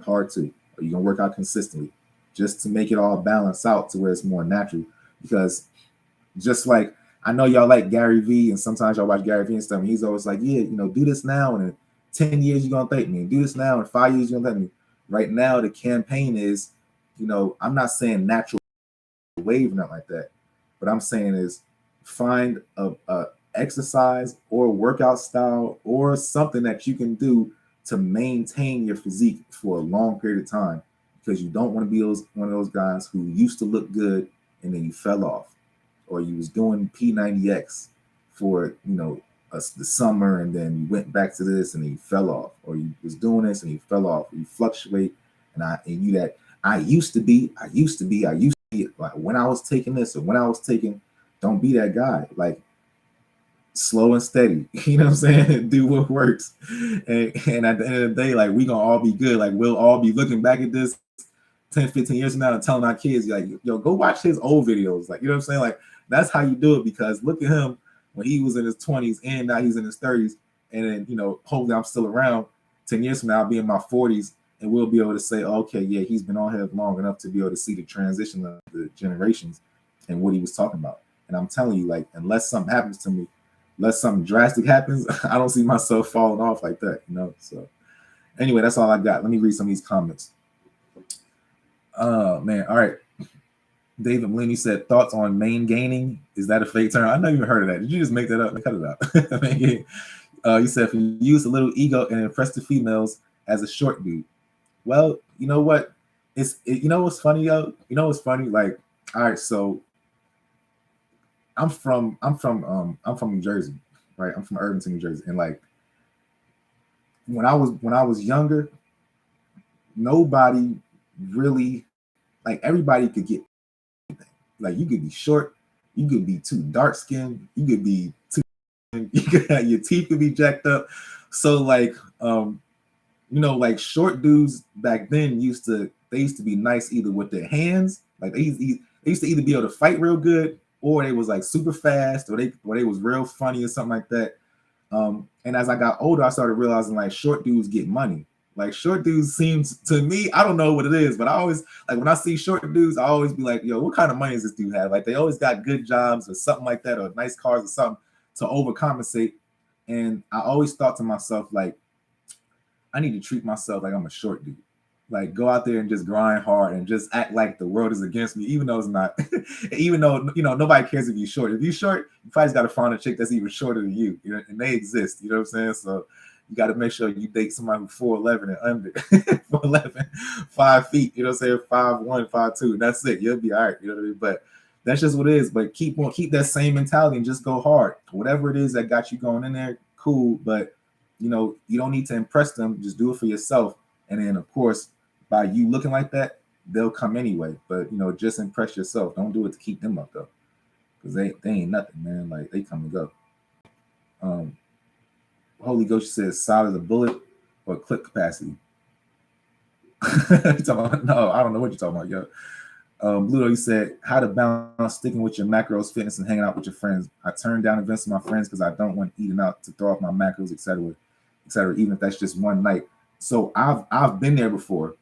Speaker 1: hard too, or you're going to work out consistently, just to make it all balance out to where it's more natural. Because just like, I know y'all like Gary Vee, and sometimes y'all watch Gary Vee and stuff, and he's always like, yeah, do this now, and in 10 years you're going to thank me. Do this now, in 5 years you're going to thank me. Right now, the campaign is, I'm not saying natural wave, not like that. What I'm saying is find a exercise or workout style or something that you can do to maintain your physique for a long period of time, because you don't want to be one of those guys who used to look good and then you fell off, or you was doing P90X for the summer and then you went back to this and then you fell off, or you was doing this and you fell off, or you fluctuate I used to be like when I was taking this or when I was taking. Don't be that guy. Like slow and steady, you know what I'm saying? Do what works. And at the end of the day, like we gonna all be good. Like we'll all be looking back at this 10, 15 years from now and telling our kids, like, yo, go watch his old videos. Like, you know what I'm saying? Like that's how you do it, because look at him when he was in his 20s and now he's in his 30s. And then, hopefully I'm still around 10 years from now, I'll be in my 40s, and we'll be able to say, okay, yeah, he's been on here long enough to be able to see the transition of the generations and what he was talking about. And I'm telling you, like, unless something happens to me, unless something drastic happens, I don't see myself falling off like that, So anyway, that's all I got. Let me read some of these comments. Oh, man. All right. David Bellini said, thoughts on main gaining. Is that a fake term? I never even heard of that. Did you just make that up? Cut it out. He said, if you use a little ego and impress the females as a short dude. Well, you know what? What's funny, yo? What's funny? Like, all right, so I'm from New Jersey, right? I'm from Irvington, New Jersey. And like when I was younger, nobody really, like, everybody could get anything. Like you could be short, you could be too dark skinned, you could be too, your teeth could be jacked up. So like like short dudes back then used to be nice either with their hands, like they used to either be able to fight real good, or they was like super fast, or they was real funny or something like that. And as I got older, I started realizing like short dudes get money. Like short dudes seems to me, I don't know what it is, but I always, like when I see short dudes, I always be like, yo, what kind of money does this dude have? Like they always got good jobs or something like that, or nice cars or something to overcompensate. And I always thought to myself, like, I need to treat myself like I'm a short dude. Like go out there and just grind hard and just act like the world is against me, even though it's not. Even though nobody cares if you're short. If you're short, you probably got to find a chick that's even shorter than you. And they exist. You know what I'm saying? So you got to make sure you date somebody who's 4'11" and under. 4'11", 5 feet. You know what I'm saying? 5'1", 5'2". That's it. You'll be all right. You know what I mean? But That's just what it is. But keep that same mentality and just go hard. Whatever it is that got you going in there, cool. But you don't need to impress them. Just do it for yourself. And then of course, by you looking like that, they'll come anyway. But just impress yourself. Don't do it to keep them up though. Because they ain't nothing, man. Like they come and go. Holy Ghost says solid as a bullet or clip capacity. No, I don't know what you're talking about, yo. Bluto, you said how to balance sticking with your macros, fitness, and hanging out with your friends. I turn down events with my friends because I don't want eating out to throw off my macros, etc., etc. Even if that's just one night. So I've been there before,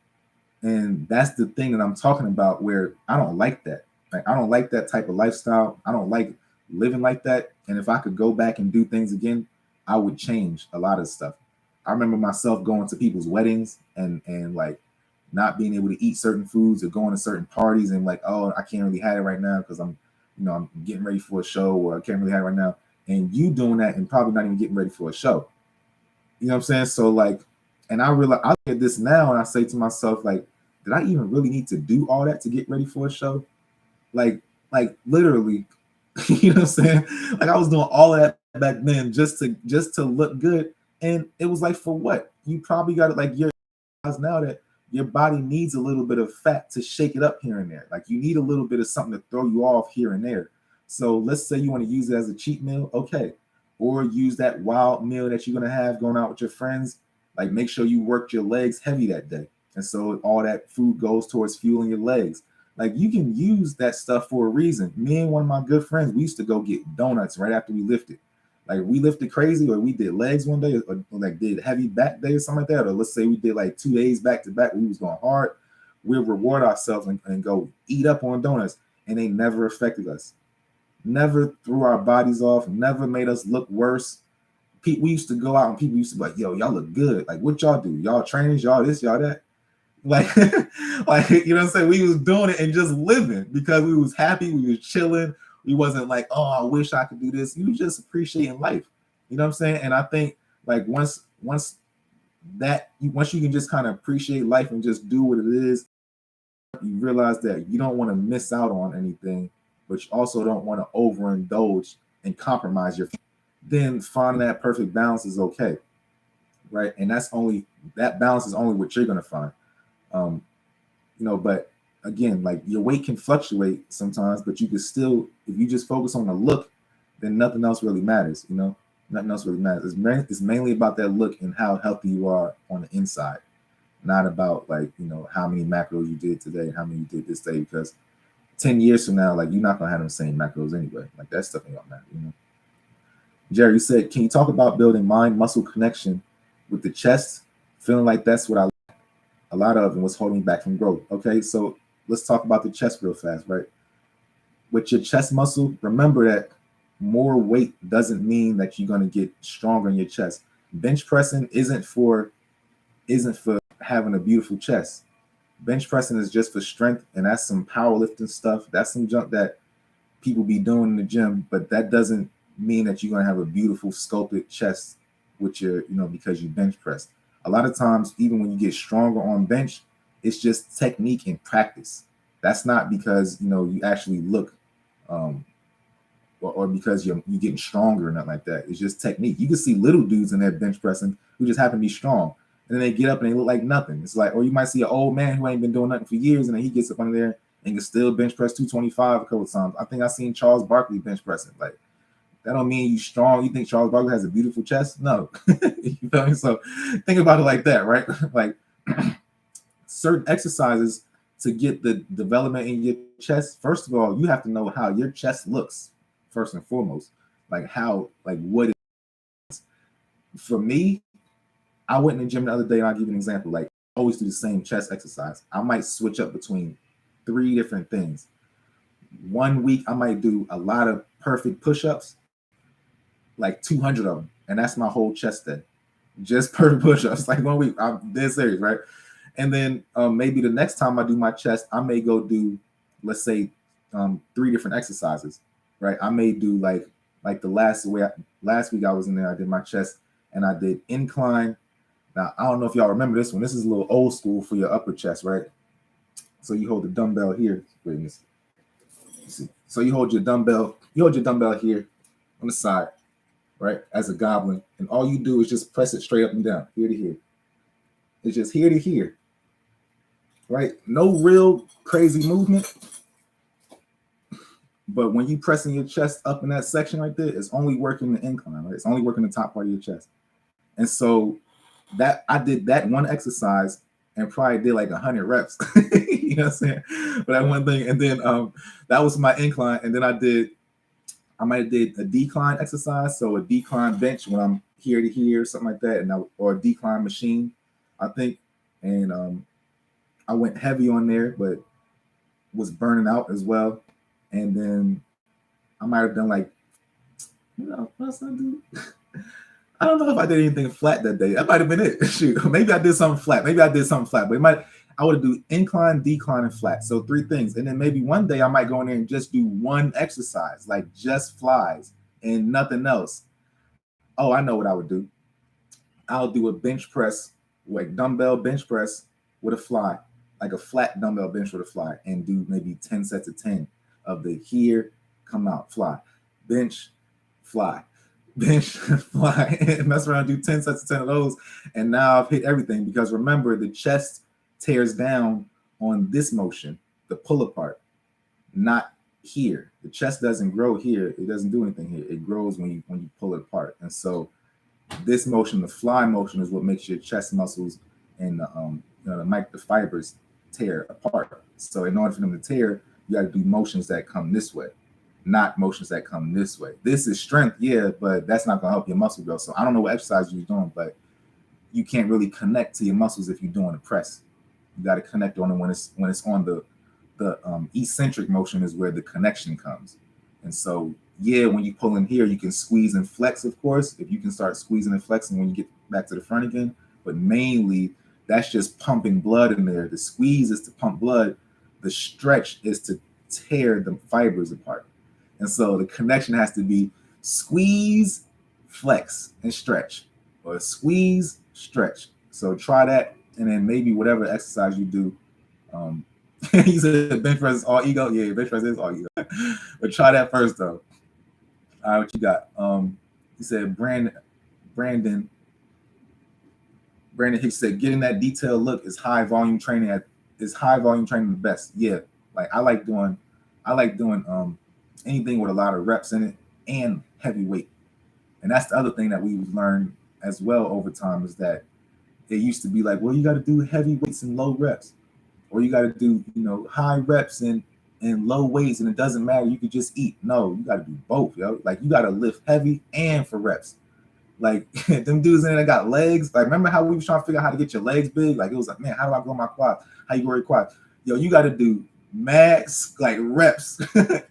Speaker 1: and that's the thing that I'm talking about. Where I don't like that. Like I don't like that type of lifestyle. I don't like living like that. And if I could go back and do things again, I would change a lot of stuff. I remember myself going to people's weddings and like not being able to eat certain foods or going to certain parties and like, oh, I can't really have it right now because I'm getting ready for a show, or I can't really have it right now. And you doing that and probably not even getting ready for a show. You know what I'm saying? So like, and I realize I look at this now and I say to myself, like, did I even really need to do all that to get ready for a show? Like literally, you know what I'm saying? Like I was doing all of that back then just to look good. And it was like, for what? You probably got it, like you're now that your body needs a little bit of fat to shake it up here and there. Like you need a little bit of something to throw you off here and there. So let's say you want to use it as a cheat meal, okay. Or use that wild meal that you're going to have going out with your friends. Like make sure you worked your legs heavy that day. And so all that food goes towards fueling your legs. Like you can use that stuff for a reason. Me and one of my good friends, we used to go get donuts right after we lifted. Like we lifted crazy, or we did legs one day, or like did heavy back day or something like that. Or let's say we did like 2 days back to back, we was going hard. We'll reward ourselves and go eat up on donuts. And they never affected us. Never threw our bodies off, never made us look worse. We used to go out and people used to be like, yo, y'all look good. Like what y'all do? Y'all trainers, y'all this, y'all that. Like, like, you know what I'm saying? We was doing it and just living because we was happy, we was chilling. We wasn't like, oh, I wish I could do this. You just appreciating life. You know what I'm saying? And I think like once you can just kind of appreciate life and just do what it is, you realize that you don't want to miss out on anything, but you also don't want to overindulge and compromise your. Then finding that perfect balance is okay, right? And that balance is only what you're gonna find. But again, like your weight can fluctuate sometimes, but you can still, if you just focus on the look, then nothing else really matters. Nothing else really matters. It's mainly about that look and how healthy you are on the inside, not about like how many macros you did today and how many you did this day. Because 10 years from now, like you're not gonna have the same macros anyway. Like that stuff ain't gonna matter. Jerry, you said, can you talk about building mind-muscle connection with the chest? Feeling like that's what I a lot of and what's holding back from growth. Okay, so let's talk about the chest real fast, right? With your chest muscle, remember that more weight doesn't mean that you're going to get stronger in your chest. Bench pressing isn't for having a beautiful chest. Bench pressing is just for strength, and that's some powerlifting stuff. That's some junk that people be doing in the gym, but that doesn't mean that you're going to have a beautiful sculpted chest with your, because you bench press. A lot of times, even when you get stronger on bench, it's just technique and practice. That's not because you actually look, or because you're getting stronger or nothing like that. It's just technique. You can see little dudes in there bench pressing who just happen to be strong, and then they get up and they look like nothing. It's like, or you might see an old man who ain't been doing nothing for years, and then he gets up under there and can still bench press 225 a couple of times. I think I seen Charles Barkley bench pressing. Like that don't mean you strong. You think Charles Barkley has a beautiful chest? No. You feel me? So think about it like that, right? Like certain exercises to get the development in your chest. First of all, you have to know how your chest looks first and foremost. Like what it is. For me, I went in the gym the other day and I'll give you an example. Like I always do the same chest exercise. I might switch up between 3 different things. One week I might do a lot of perfect push-ups, like 200 of them, and that's my whole chest day. Just perfect push-ups. Like 1 week, I'm dead serious, right? And then maybe the next time I do my chest, I may go do, let's say, 3 different exercises, right? I may do like the last week I was in there, I did my chest and I did incline. Now, I don't know if y'all remember this one. This is a little old school for your upper chest, right? So you hold the dumbbell here. Wait, So you hold your dumbbell here on the side, right, as a goblin, and all you do is just press it straight up and down, here to here. It's just here to here, right? No real crazy movement. But when you pressing your chest up in that section right there, it's only working the incline, right? It's only working the top part of your chest. And so that I did that one exercise and probably did like 100 reps. You know what I'm saying? But that one thing, and then that was my incline, and then I might have did a decline exercise, so a decline bench when I'm here to here, something like that, or a decline machine, I think, and I went heavy on there, but was burning out as well. And then I might have done like, what else did I do? I don't know if I did anything flat that day. That might have been it. Shoot, maybe I did something flat. But I would do incline, decline, and flat. So 3 things. And then maybe one day I might go in there and just do one exercise, like just flies and nothing else. Oh, I know what I would do. I'll do a bench press, like dumbbell bench press with a fly, like a flat dumbbell bench with a fly, and do maybe 10 sets of 10 of the here, come out, fly, bench, fly, bench, fly, and mess around, do 10 sets of 10 of those. And now I've hit everything, because remember, the chest tears down on this motion, the pull apart, not here. The chest doesn't grow here. It doesn't do anything here. It grows when you pull it apart. And so this motion, the fly motion, is what makes your chest muscles and the fibers tear apart. So in order for them to tear, you got to do motions that come this way, not motions that come this way. This is strength, yeah, but that's not going to help your muscle grow. So I don't know what exercise you're doing, but you can't really connect to your muscles if you're doing a press. You got to connect on it when it's on the eccentric motion is where the connection comes. And so, yeah, when you pull in here, you can squeeze and flex, of course, if you can start squeezing and flexing when you get back to the front again. But mainly, that's just pumping blood in there. The squeeze is to pump blood. The stretch is to tear the fibers apart. And so the connection has to be squeeze, flex, and stretch, or squeeze, stretch. So try that, and then maybe whatever exercise you do. You said bench press is all ego. Yeah, bench press is all ego. But try that first, though. All right, what you got? He said Brandon Hicks said getting that detailed look is high volume training the best. Yeah, like I like doing anything with a lot of reps in it and heavy weight. And that's the other thing that we've learned as well over time, is that it used to be like, well, you got to do heavy weights and low reps, or you got to do high reps and low weights, and it doesn't matter, you could just eat. No, you got to do both, yo. Like you got to lift heavy and for reps. Like them dudes in there that got legs. Like remember how we was trying to figure out how to get your legs big? Like it was like, man, how do I grow my quads? How you grow your quads? Yo, you got to do max like reps,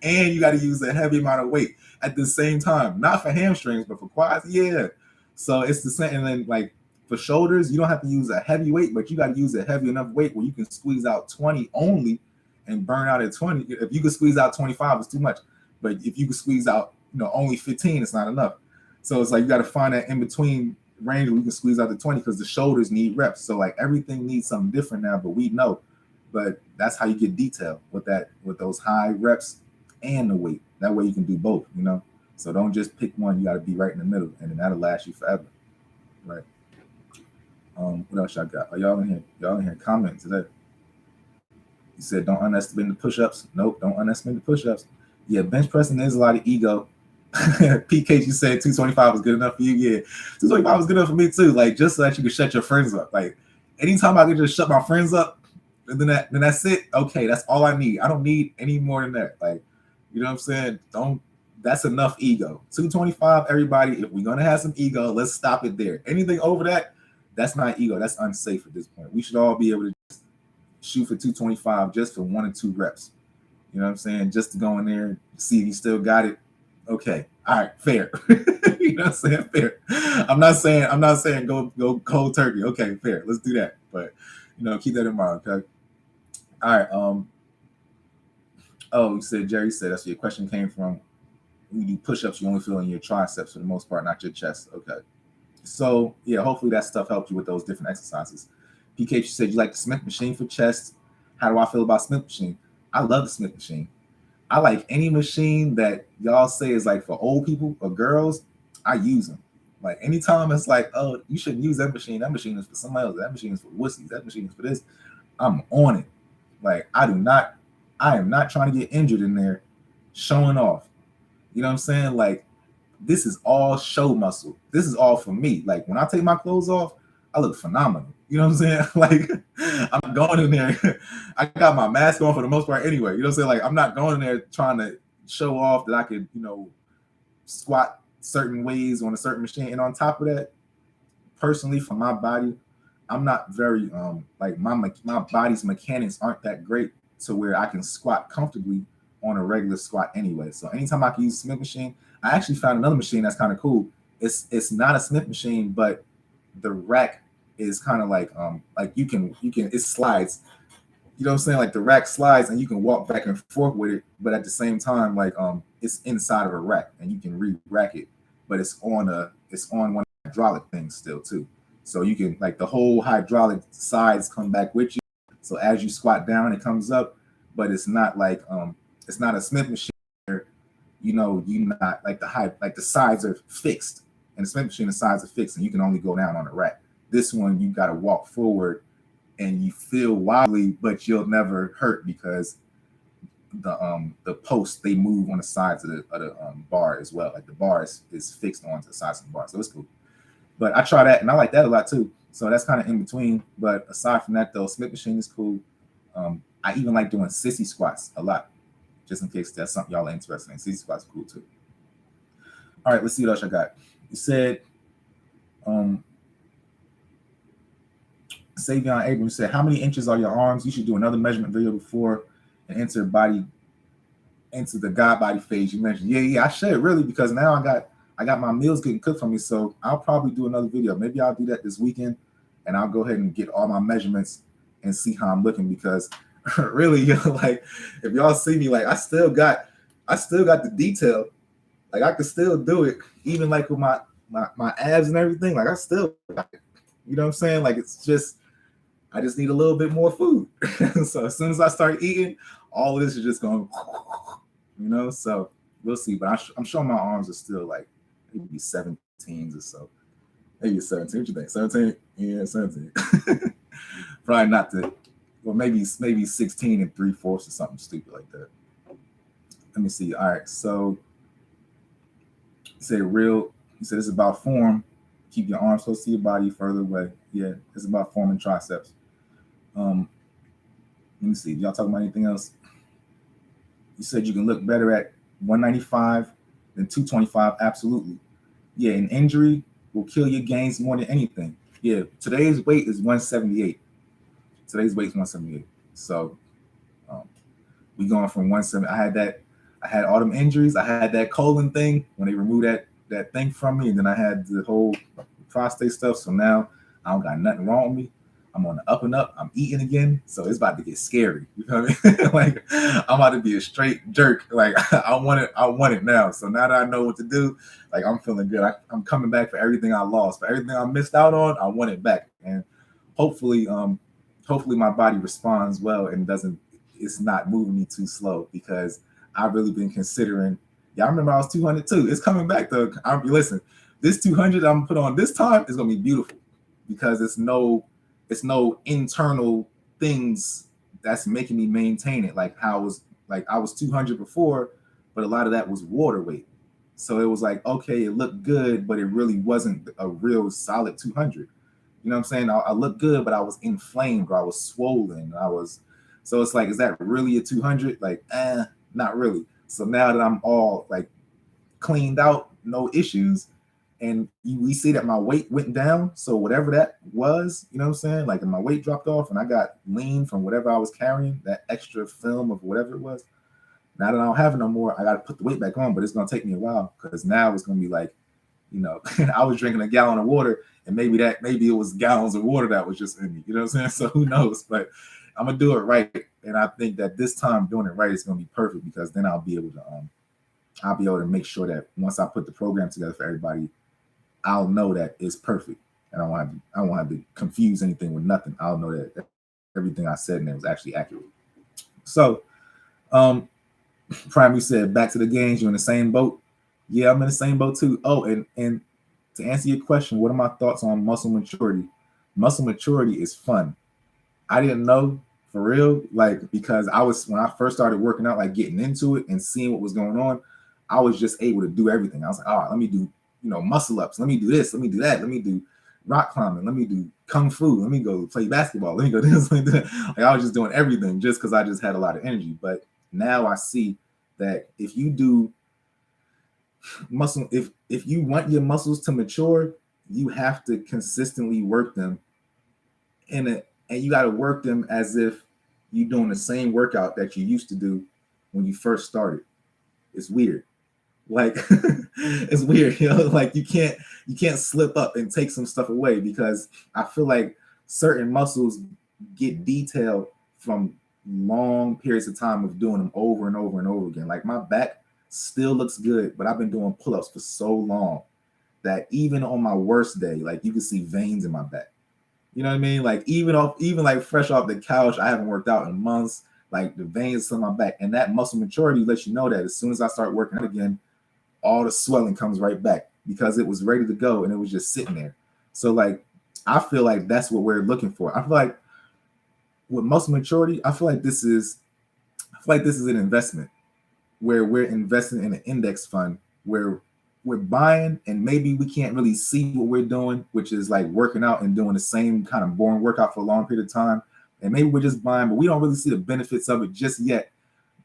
Speaker 1: and you got to use a heavy amount of weight at the same time. Not for hamstrings, but for quads, yeah. So it's the same. And then like for shoulders, you don't have to use a heavy weight, but you got to use a heavy enough weight where you can squeeze out 20 only and burn out at 20. If you could squeeze out 25, it's too much. But if you could squeeze out, only 15, it's not enough. So it's like you got to find that in between range where we can squeeze out the 20, because the shoulders need reps. So like everything needs something different now, but we know. But that's how you get detail with those high reps and the weight. That way you can do both, So don't just pick one. You got to be right in the middle, and then that'll last you forever, right? What else y'all got? Are y'all in here? Y'all in here comment today? You said don't underestimate the push-ups. Nope, don't underestimate the push-ups. Yeah, bench pressing is a lot of ego. PK, you said 225 was good enough for you. Yeah, 225 was good enough for me too. Like just so that you can shut your friends up. Like anytime I can just shut my friends up, and then that's it. Okay, that's all I need. I don't need any more than that. Like, you know what I'm saying? That's enough ego. 225, everybody. If we're gonna have some ego, let's stop it there. Anything over that, that's not ego. That's unsafe at this point. We should all be able to just shoot for 225 just for 1 or 2 reps. You know what I'm saying? Just to go in there and see if you still got it. Okay. All right. Fair. You know what I'm saying? Fair. I'm not saying go cold turkey. Okay. Fair. Let's do that. But, keep that in mind. Okay. All right. Oh, Jerry said that's where your question came from. When you do push-ups, you only feel in your triceps for the most part, not your chest. Okay. So, yeah, hopefully that stuff helped you with those different exercises. PK, you said you like the Smith machine for chest. How do I feel about Smith machine? I love the Smith machine. I like any machine that y'all say is like for old people or girls. I use them. Like anytime it's like, oh, you shouldn't use that machine. That machine is for somebody else. That machine is for wussies. That machine is for this. I'm on it. Like I do not. I am not trying to get injured in there, showing off. You know what I'm saying? Like this is all show muscle. This is all for me. Like when I take my clothes off, I look phenomenal. You know what I'm saying? Like I'm going in there. I got my mask on for the most part anyway. You know what I'm saying? Like I'm not going in there trying to show off that I could, squat certain ways on a certain machine. And on top of that, personally for my body, I'm not very like my body's mechanics aren't that great to where I can squat comfortably on a regular squat anyway. So anytime I can use a Smith machine, I actually found another machine that's kind of cool. It's not a Smith machine, but the rack is kind of like you can it slides. You know what I'm saying? Like the rack slides and you can walk back and forth with it, but at the same time, like it's inside of a rack and you can re-rack it, but it's on one of the hydraulic things still too. So you can like the whole hydraulic sides come back with you. So as you squat down, it comes up, but it's not a Smith machine where, you not like the sides are fixed. And the Smith machine, the sides are fixed and you can only go down on the rack. This one you gotta walk forward and you feel wobbly, but you'll never hurt because the posts they move on the sides of the bar as well. Like the bar is fixed onto the sides of the bar, so it's cool. But I try that and I like that a lot too. So that's kind of in between. But aside from that, though, Smith machine is cool. I even like doing sissy squats a lot, just in case that's something y'all are interested in. Sissy squats are cool too. All right, let's see what else I got. You said Savion Abrams said, how many inches are your arms? You should do another measurement video before and enter the God body phase you mentioned. Yeah, I should really, because now I got my meals getting cooked for me. So I'll probably do another video. Maybe I'll do that this weekend and I'll go ahead and get all my measurements and see how I'm looking, because really, like if y'all see me, like I still got the detail. Like I could still do it, even like with my abs and everything. Like I still got it. You know what I'm saying? Like it's just, I just need a little bit more food. So as soon as I start eating, all of this is just going, so we'll see. But I'm sure my arms are still like maybe 17s or so. Maybe 17. What you think? 17? Yeah, 17. Probably not well, maybe 16 and 3/4 or something stupid like that. Let me see. All right. So you said it's about form. Keep your arms close to your body, further away. Yeah, it's about forming triceps. Let me see. Y'all talking about anything else? You said you can look better at 195 than 225. Absolutely. Yeah, an injury will kill your gains more than anything. Yeah, today's weight is 178. Today's weight is 178. So we going from 170. I had all them injuries. I had that colon thing when they removed that thing from me, and then I had the whole prostate stuff. So now I don't got nothing wrong with me. I'm on the up and up. I'm eating again, so it's about to get scary. You know what I mean? Like I'm about to be a straight jerk. Like I want it now. So now that I know what to do, like I'm feeling good. I'm coming back for everything I lost, for everything I missed out on. I want it back, and hopefully my body responds well and it's not moving me too slow, because I've really been considering. Yeah, I remember I was 200 too. It's coming back though. Listen, this 200 I'm gonna put on this time is gonna be beautiful, because it's no internal things that's making me maintain it. Like I was 200 before, but a lot of that was water weight. So it was like, okay, it looked good, but it really wasn't a real solid 200. You know what I'm saying? I looked good, but I was inflamed, or I was swollen. So it's like, is that really a 200? Like, not really. So now that I'm all like cleaned out, no issues, and we see that my weight went down. So whatever that was, you know what I'm saying? Like, my weight dropped off and I got lean from whatever I was carrying, that extra film of whatever it was. Now that I don't have it no more, I got to put the weight back on, but it's going to take me a while, because now it's going to be like, I was drinking a gallon of water, and maybe it was gallons of water that was just in me. You know what I'm saying? So who knows? But I'm going to do it right. And I think that this time doing it right is going to be perfect, because then I'll be able to make sure that once I put the program together for everybody, I'll know that it's perfect, and I won't have to confuse anything with nothing. I'll know that everything I said in there was actually accurate. So, Prime, you said back to the games. You're in the same boat. Yeah, I'm in the same boat too. Oh, and to answer your question, what are my thoughts on muscle maturity? Muscle maturity is fun. I didn't know for real, like because I was when I first started working out, like getting into it and seeing what was going on, I was just able to do everything. I was like, oh, let me do, muscle ups, let me do this, let me do that, let me do rock climbing, let me do kung fu, let me go play basketball, let me go this, let me do that. Like I was just doing everything just because I just had a lot of energy. But now I see that if you do muscle, if you want your muscles to mature, you have to consistently work them in it, and you got to work them as if you're doing the same workout that you used to do when you first started. It's weird. Like it's weird, like you can't slip up and take some stuff away, because I feel like certain muscles get detailed from long periods of time of doing them over and over and over again. Like my back still looks good, but I've been doing pull-ups for so long that even on my worst day, like you can see veins in my back. You know what I mean? Like even like fresh off the couch, I haven't worked out in months. Like the veins on my back, and that muscle maturity lets you know that as soon as I start working out again, all the swelling comes right back because it was ready to go and it was just sitting there. So like I feel like that's what we're looking for. I feel like with muscle maturity, I feel like this is an investment where we're investing in an index fund where we're buying and maybe we can't really see what we're doing, which is like working out and doing the same kind of boring workout for a long period of time. And maybe we're just buying, but we don't really see the benefits of it just yet.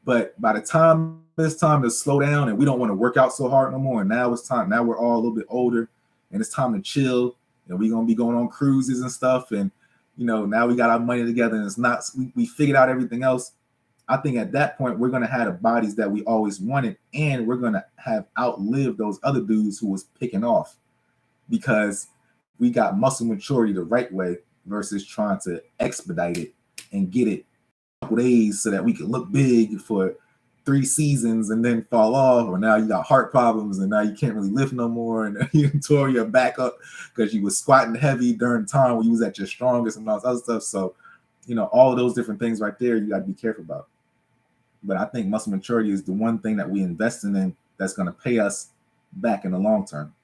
Speaker 1: But by the time it's time to slow down and we don't want to work out so hard no more, and now it's time, now we're all a little bit older and it's time to chill, and we're going to be going on cruises and stuff. And, now we got our money together and it's not, we figured out everything else. I think at that point, we're going to have the bodies that we always wanted, and we're going to have outlived those other dudes who was picking off, because we got muscle maturity the right way versus trying to expedite it and get it a couple days so that we could look big for 3 seasons and then fall off. Or now you got heart problems and now you can't really lift no more, and you tore your back up because you was squatting heavy during the time when you was at your strongest and all this other stuff. So, all of those different things right there, you got to be careful about. But I think muscle maturity is the one thing that we invest in that's going to pay us back in the long term.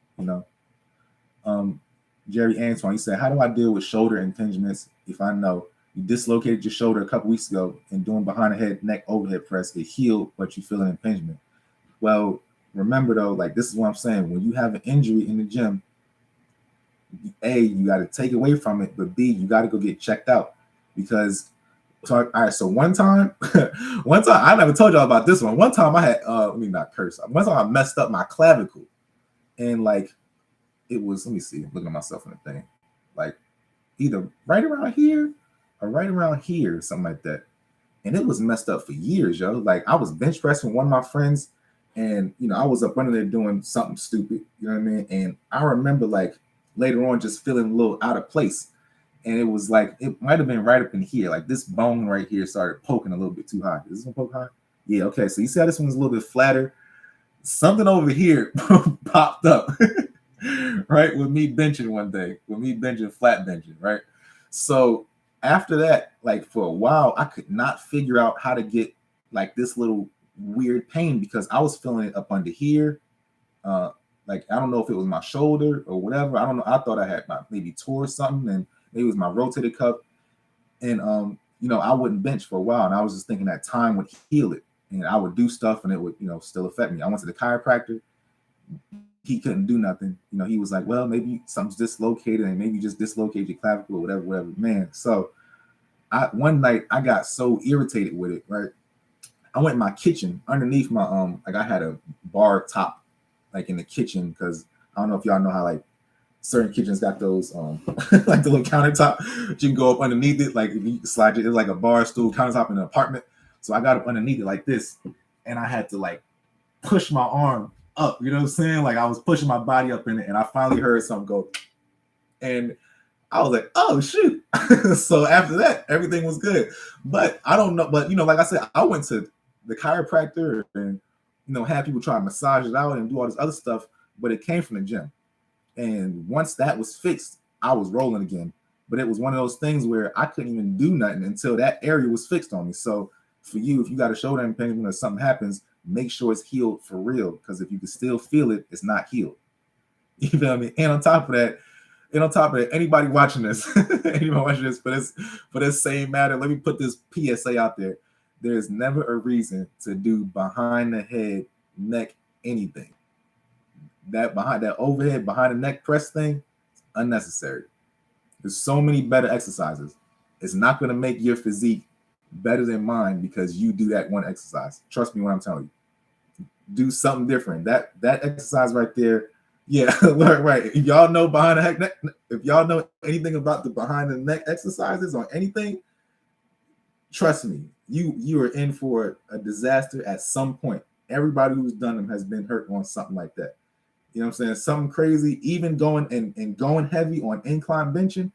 Speaker 1: Jerry Antoine, he said, how do I deal with shoulder impingements if I know you dislocated your shoulder a couple weeks ago and doing behind the head neck overhead press, it healed, but you feel an impingement? Well, remember though, like this is what I'm saying. When you have an injury in the gym, A, you got to take away from it, but B, you got to go get checked out. Because all right, so one time I never told y'all about this one. One time I had let me not curse. One time I messed up my clavicle, and like it was, let me see, I'm looking at myself in the thing, like either right around here or right around here, something like that. And it was messed up for years, yo. Like I was bench pressing with one of my friends, and I was up under there doing something stupid, you know what I mean? And I remember like later on just feeling a little out of place. And it was like, it might have been right up in here. Like this bone right here started poking a little bit too high. Is this one poke high? Yeah, okay. So you see how this one's a little bit flatter? Something over here popped up, right? With me benching one day, flat benching, right? So after that, like for a while, I could not figure out how to get like this little weird pain, because I was feeling it up under here. Like, I don't know if it was my shoulder or whatever. I don't know. I thought I had maybe tore something, and maybe it was my rotator cuff. And, I wouldn't bench for a while. And I was just thinking that time would heal it. And I would do stuff and it would, still affect me. I went to the chiropractor. He couldn't do nothing. He was like, well, maybe something's dislocated and maybe you just dislocate your clavicle or whatever. Man, so one night I got so irritated with it, right? I went in my kitchen underneath my, like I had a bar top like in the kitchen, because I don't know if y'all know how like certain kitchens got those like the little countertop, but you can go up underneath it, like if you slide it, it's like a bar stool countertop in an apartment. So I got up underneath it like this, and I had to like push my arm up, you know what I'm saying? Like I was pushing my body up in it, and I finally heard something go, and I was like, oh shoot. So after that, everything was good. But I don't know, but like I said, I went to the chiropractor and had people try to massage it out and do all this other stuff, but it came from the gym. And once that was fixed, I was rolling again. But it was one of those things where I couldn't even do nothing until that area was fixed on me. So for you, if you got a shoulder impingement or something happens, make sure it's healed for real. Because if you can still feel it, it's not healed. You feel what I mean? And on top of that, anybody watching this, for this same matter, let me put this PSA out there. There's never a reason to do behind the head, neck, anything. That overhead, behind the neck press thing, unnecessary. There's so many better exercises. It's not going to make your physique better than mine because you do that one exercise. Trust me when I'm telling you. Do something different. That exercise right there. Yeah, right. If y'all know behind the neck, if y'all know anything about the behind the neck exercises on anything, trust me, you are in for a disaster at some point. Everybody who's done them has been hurt on something like that. You know what I'm saying? Something crazy, even going and going heavy on incline benching,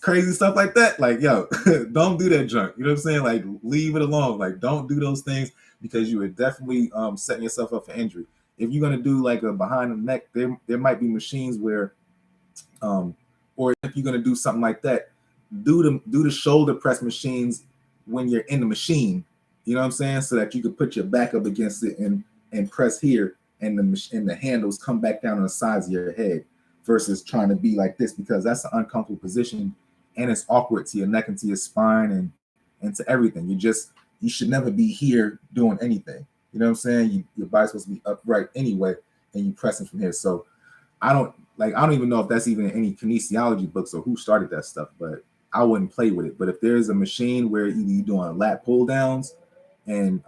Speaker 1: crazy stuff like that. Like, yo, don't do that junk. You know what I'm saying? Like, leave it alone. Like, don't do those things because you are definitely setting yourself up for injury. If you're gonna do like a behind the neck, there might be machines where, or if you're gonna do something like that, do the shoulder press machines when you're in the machine. You know what I'm saying? So that you can put your back up against it and press here, and the handles come back down on the sides of your head, versus trying to be like this, because that's an uncomfortable position and it's awkward to your neck and to your spine and to everything. You should never be here doing anything. You know what I'm saying? Your body's supposed to be upright anyway, and you pressing from here. So I don't even know if that's even in any kinesiology books or who started that stuff, but I wouldn't play with it. But if there's a machine where either you're doing lat pull downs and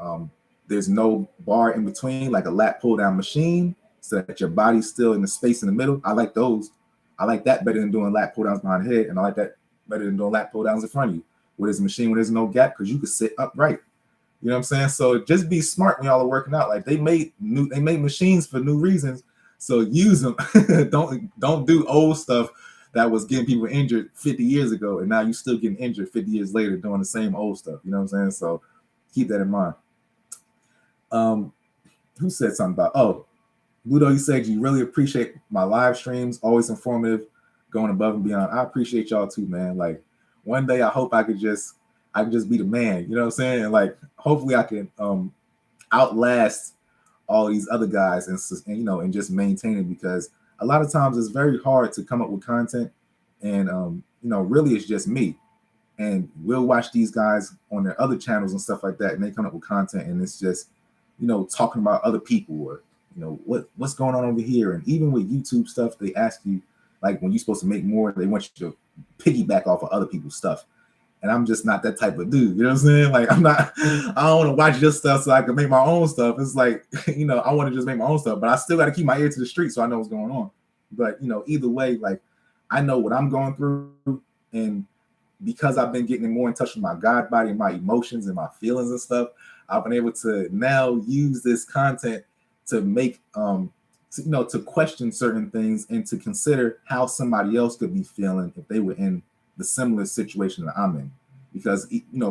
Speaker 1: there's no bar in between, like a lat pull down machine, so that your body's still in the space in the middle, I like those. I like that better than doing lat pull downs behind the head, and I like that better than doing lat pull downs in front of you. With this machine where there's no gap, because you can sit upright. You know what I'm saying? So just be smart when y'all are working out. Like, they made machines for new reasons, so use them. don't do old stuff that was getting people injured 50 years ago, and now you still getting injured 50 years later doing the same old stuff. You know what I'm saying? So keep that in mind. Who said something about, Ludo, you said you really appreciate my live streams, always informative, going above and beyond. I appreciate y'all too, man. Like, one day I hope I could just be the man, you know what I'm saying? And like, hopefully I can outlast all these other guys and just maintain it, because a lot of times it's very hard to come up with content, and really it's just me. And we'll watch these guys on their other channels and stuff like that, and they come up with content, and it's just, talking about other people, or what's going on over here. And even with YouTube stuff, they ask you, like, when you're supposed to make more, they want you to piggyback off of other people's stuff. And I'm just not that type of dude. You know what I'm saying? Like, I don't want to watch your stuff so I can make my own stuff. It's like, I want to just make my own stuff, but I still got to keep my ear to the street so I know what's going on. But, either way, like, I know what I'm going through. And because I've been getting more in touch with my God body and my emotions and my feelings and stuff, I've been able to now use this content to make, to question certain things and to consider how somebody else could be feeling if they were in the similar situation that I'm in. Because,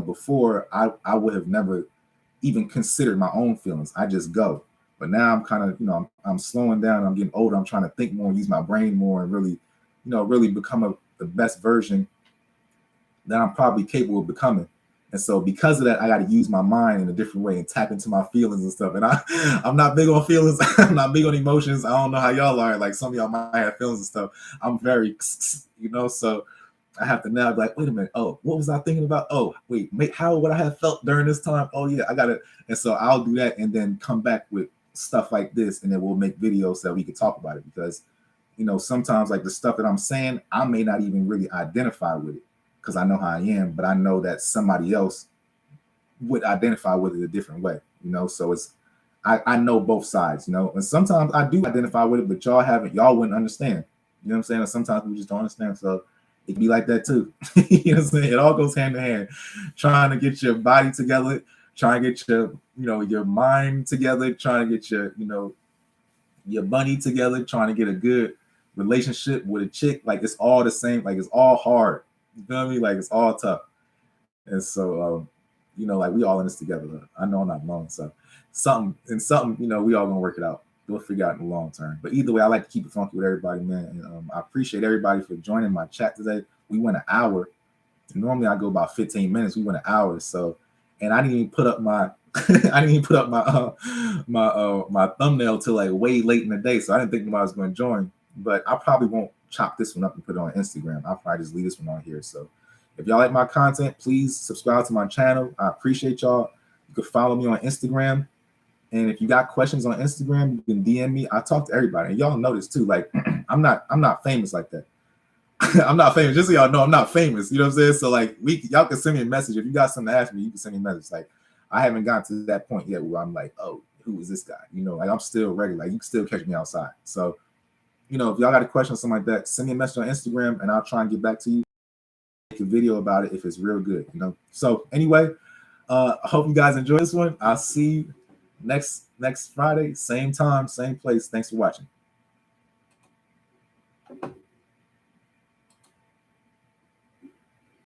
Speaker 1: before I would have never even considered my own feelings. I just go. But now I'm kind of, I'm slowing down. I'm getting older. I'm trying to think more, use my brain more, and really, really become the best version that I'm probably capable of becoming. And so because of that, I got to use my mind in a different way and tap into my feelings and stuff. And I'm not big on feelings. I'm not big on emotions. I don't know how y'all are. Like, some of y'all might have feelings and stuff. I'm very, so I have to now be like, wait a minute. Oh, what was I thinking about? Oh, wait, how would I have felt during this time? Oh yeah, I got it. And so I'll do that and then come back with stuff like this, and then we'll make videos so that we can talk about it. Because, sometimes, like, the stuff that I'm saying, I may not even really identify with it, because I know how I am, but I know that somebody else would identify with it a different way, so I know both sides, and sometimes I do identify with it, but y'all wouldn't understand, you know what I'm saying? And sometimes we just don't understand, so it can be like that too. You know what I'm saying? It all goes hand in hand, trying to get your body together, trying to get your, your mind together, trying to get your, your money together, trying to get a good relationship with a chick. Like, it's all the same, like, it's all hard. You feel me? Like, it's all tough. And so, like, we all in this together. Though. I know I'm not alone. So something, we all gonna work it out. We'll figure out in the long term. But either way, I like to keep it funky with everybody, man. And I appreciate everybody for joining my chat today. We went an hour. Normally I go about 15 minutes. We went an hour. So, and I didn't even put up my I didn't even put up my thumbnail till like way late in the day, so I didn't think nobody was going to join. But I probably won't chop this one up and put it on Instagram. I'll probably just leave this one on here. So if y'all like my content, please subscribe to my channel. I appreciate y'all. You can follow me on Instagram. And if you got questions on Instagram, you can DM me. I talk to everybody. And y'all know this too. Like, I'm not famous like that. I'm not famous. Just so y'all know, I'm not famous. You know what I'm saying? So like, y'all can send me a message. If you got something to ask me, you can send me a message. Like, I haven't gotten to that point yet where I'm like, oh, who is this guy? You know, like I'm still ready. Like, you can still catch me outside. So, you know, if y'all got a question or something like that, send me a message on Instagram and I'll try and get back to you. Make a video about it if it's real good, you know. So anyway, I hope you guys enjoy this one. I'll see you next Friday, same time, same place. Thanks for watching.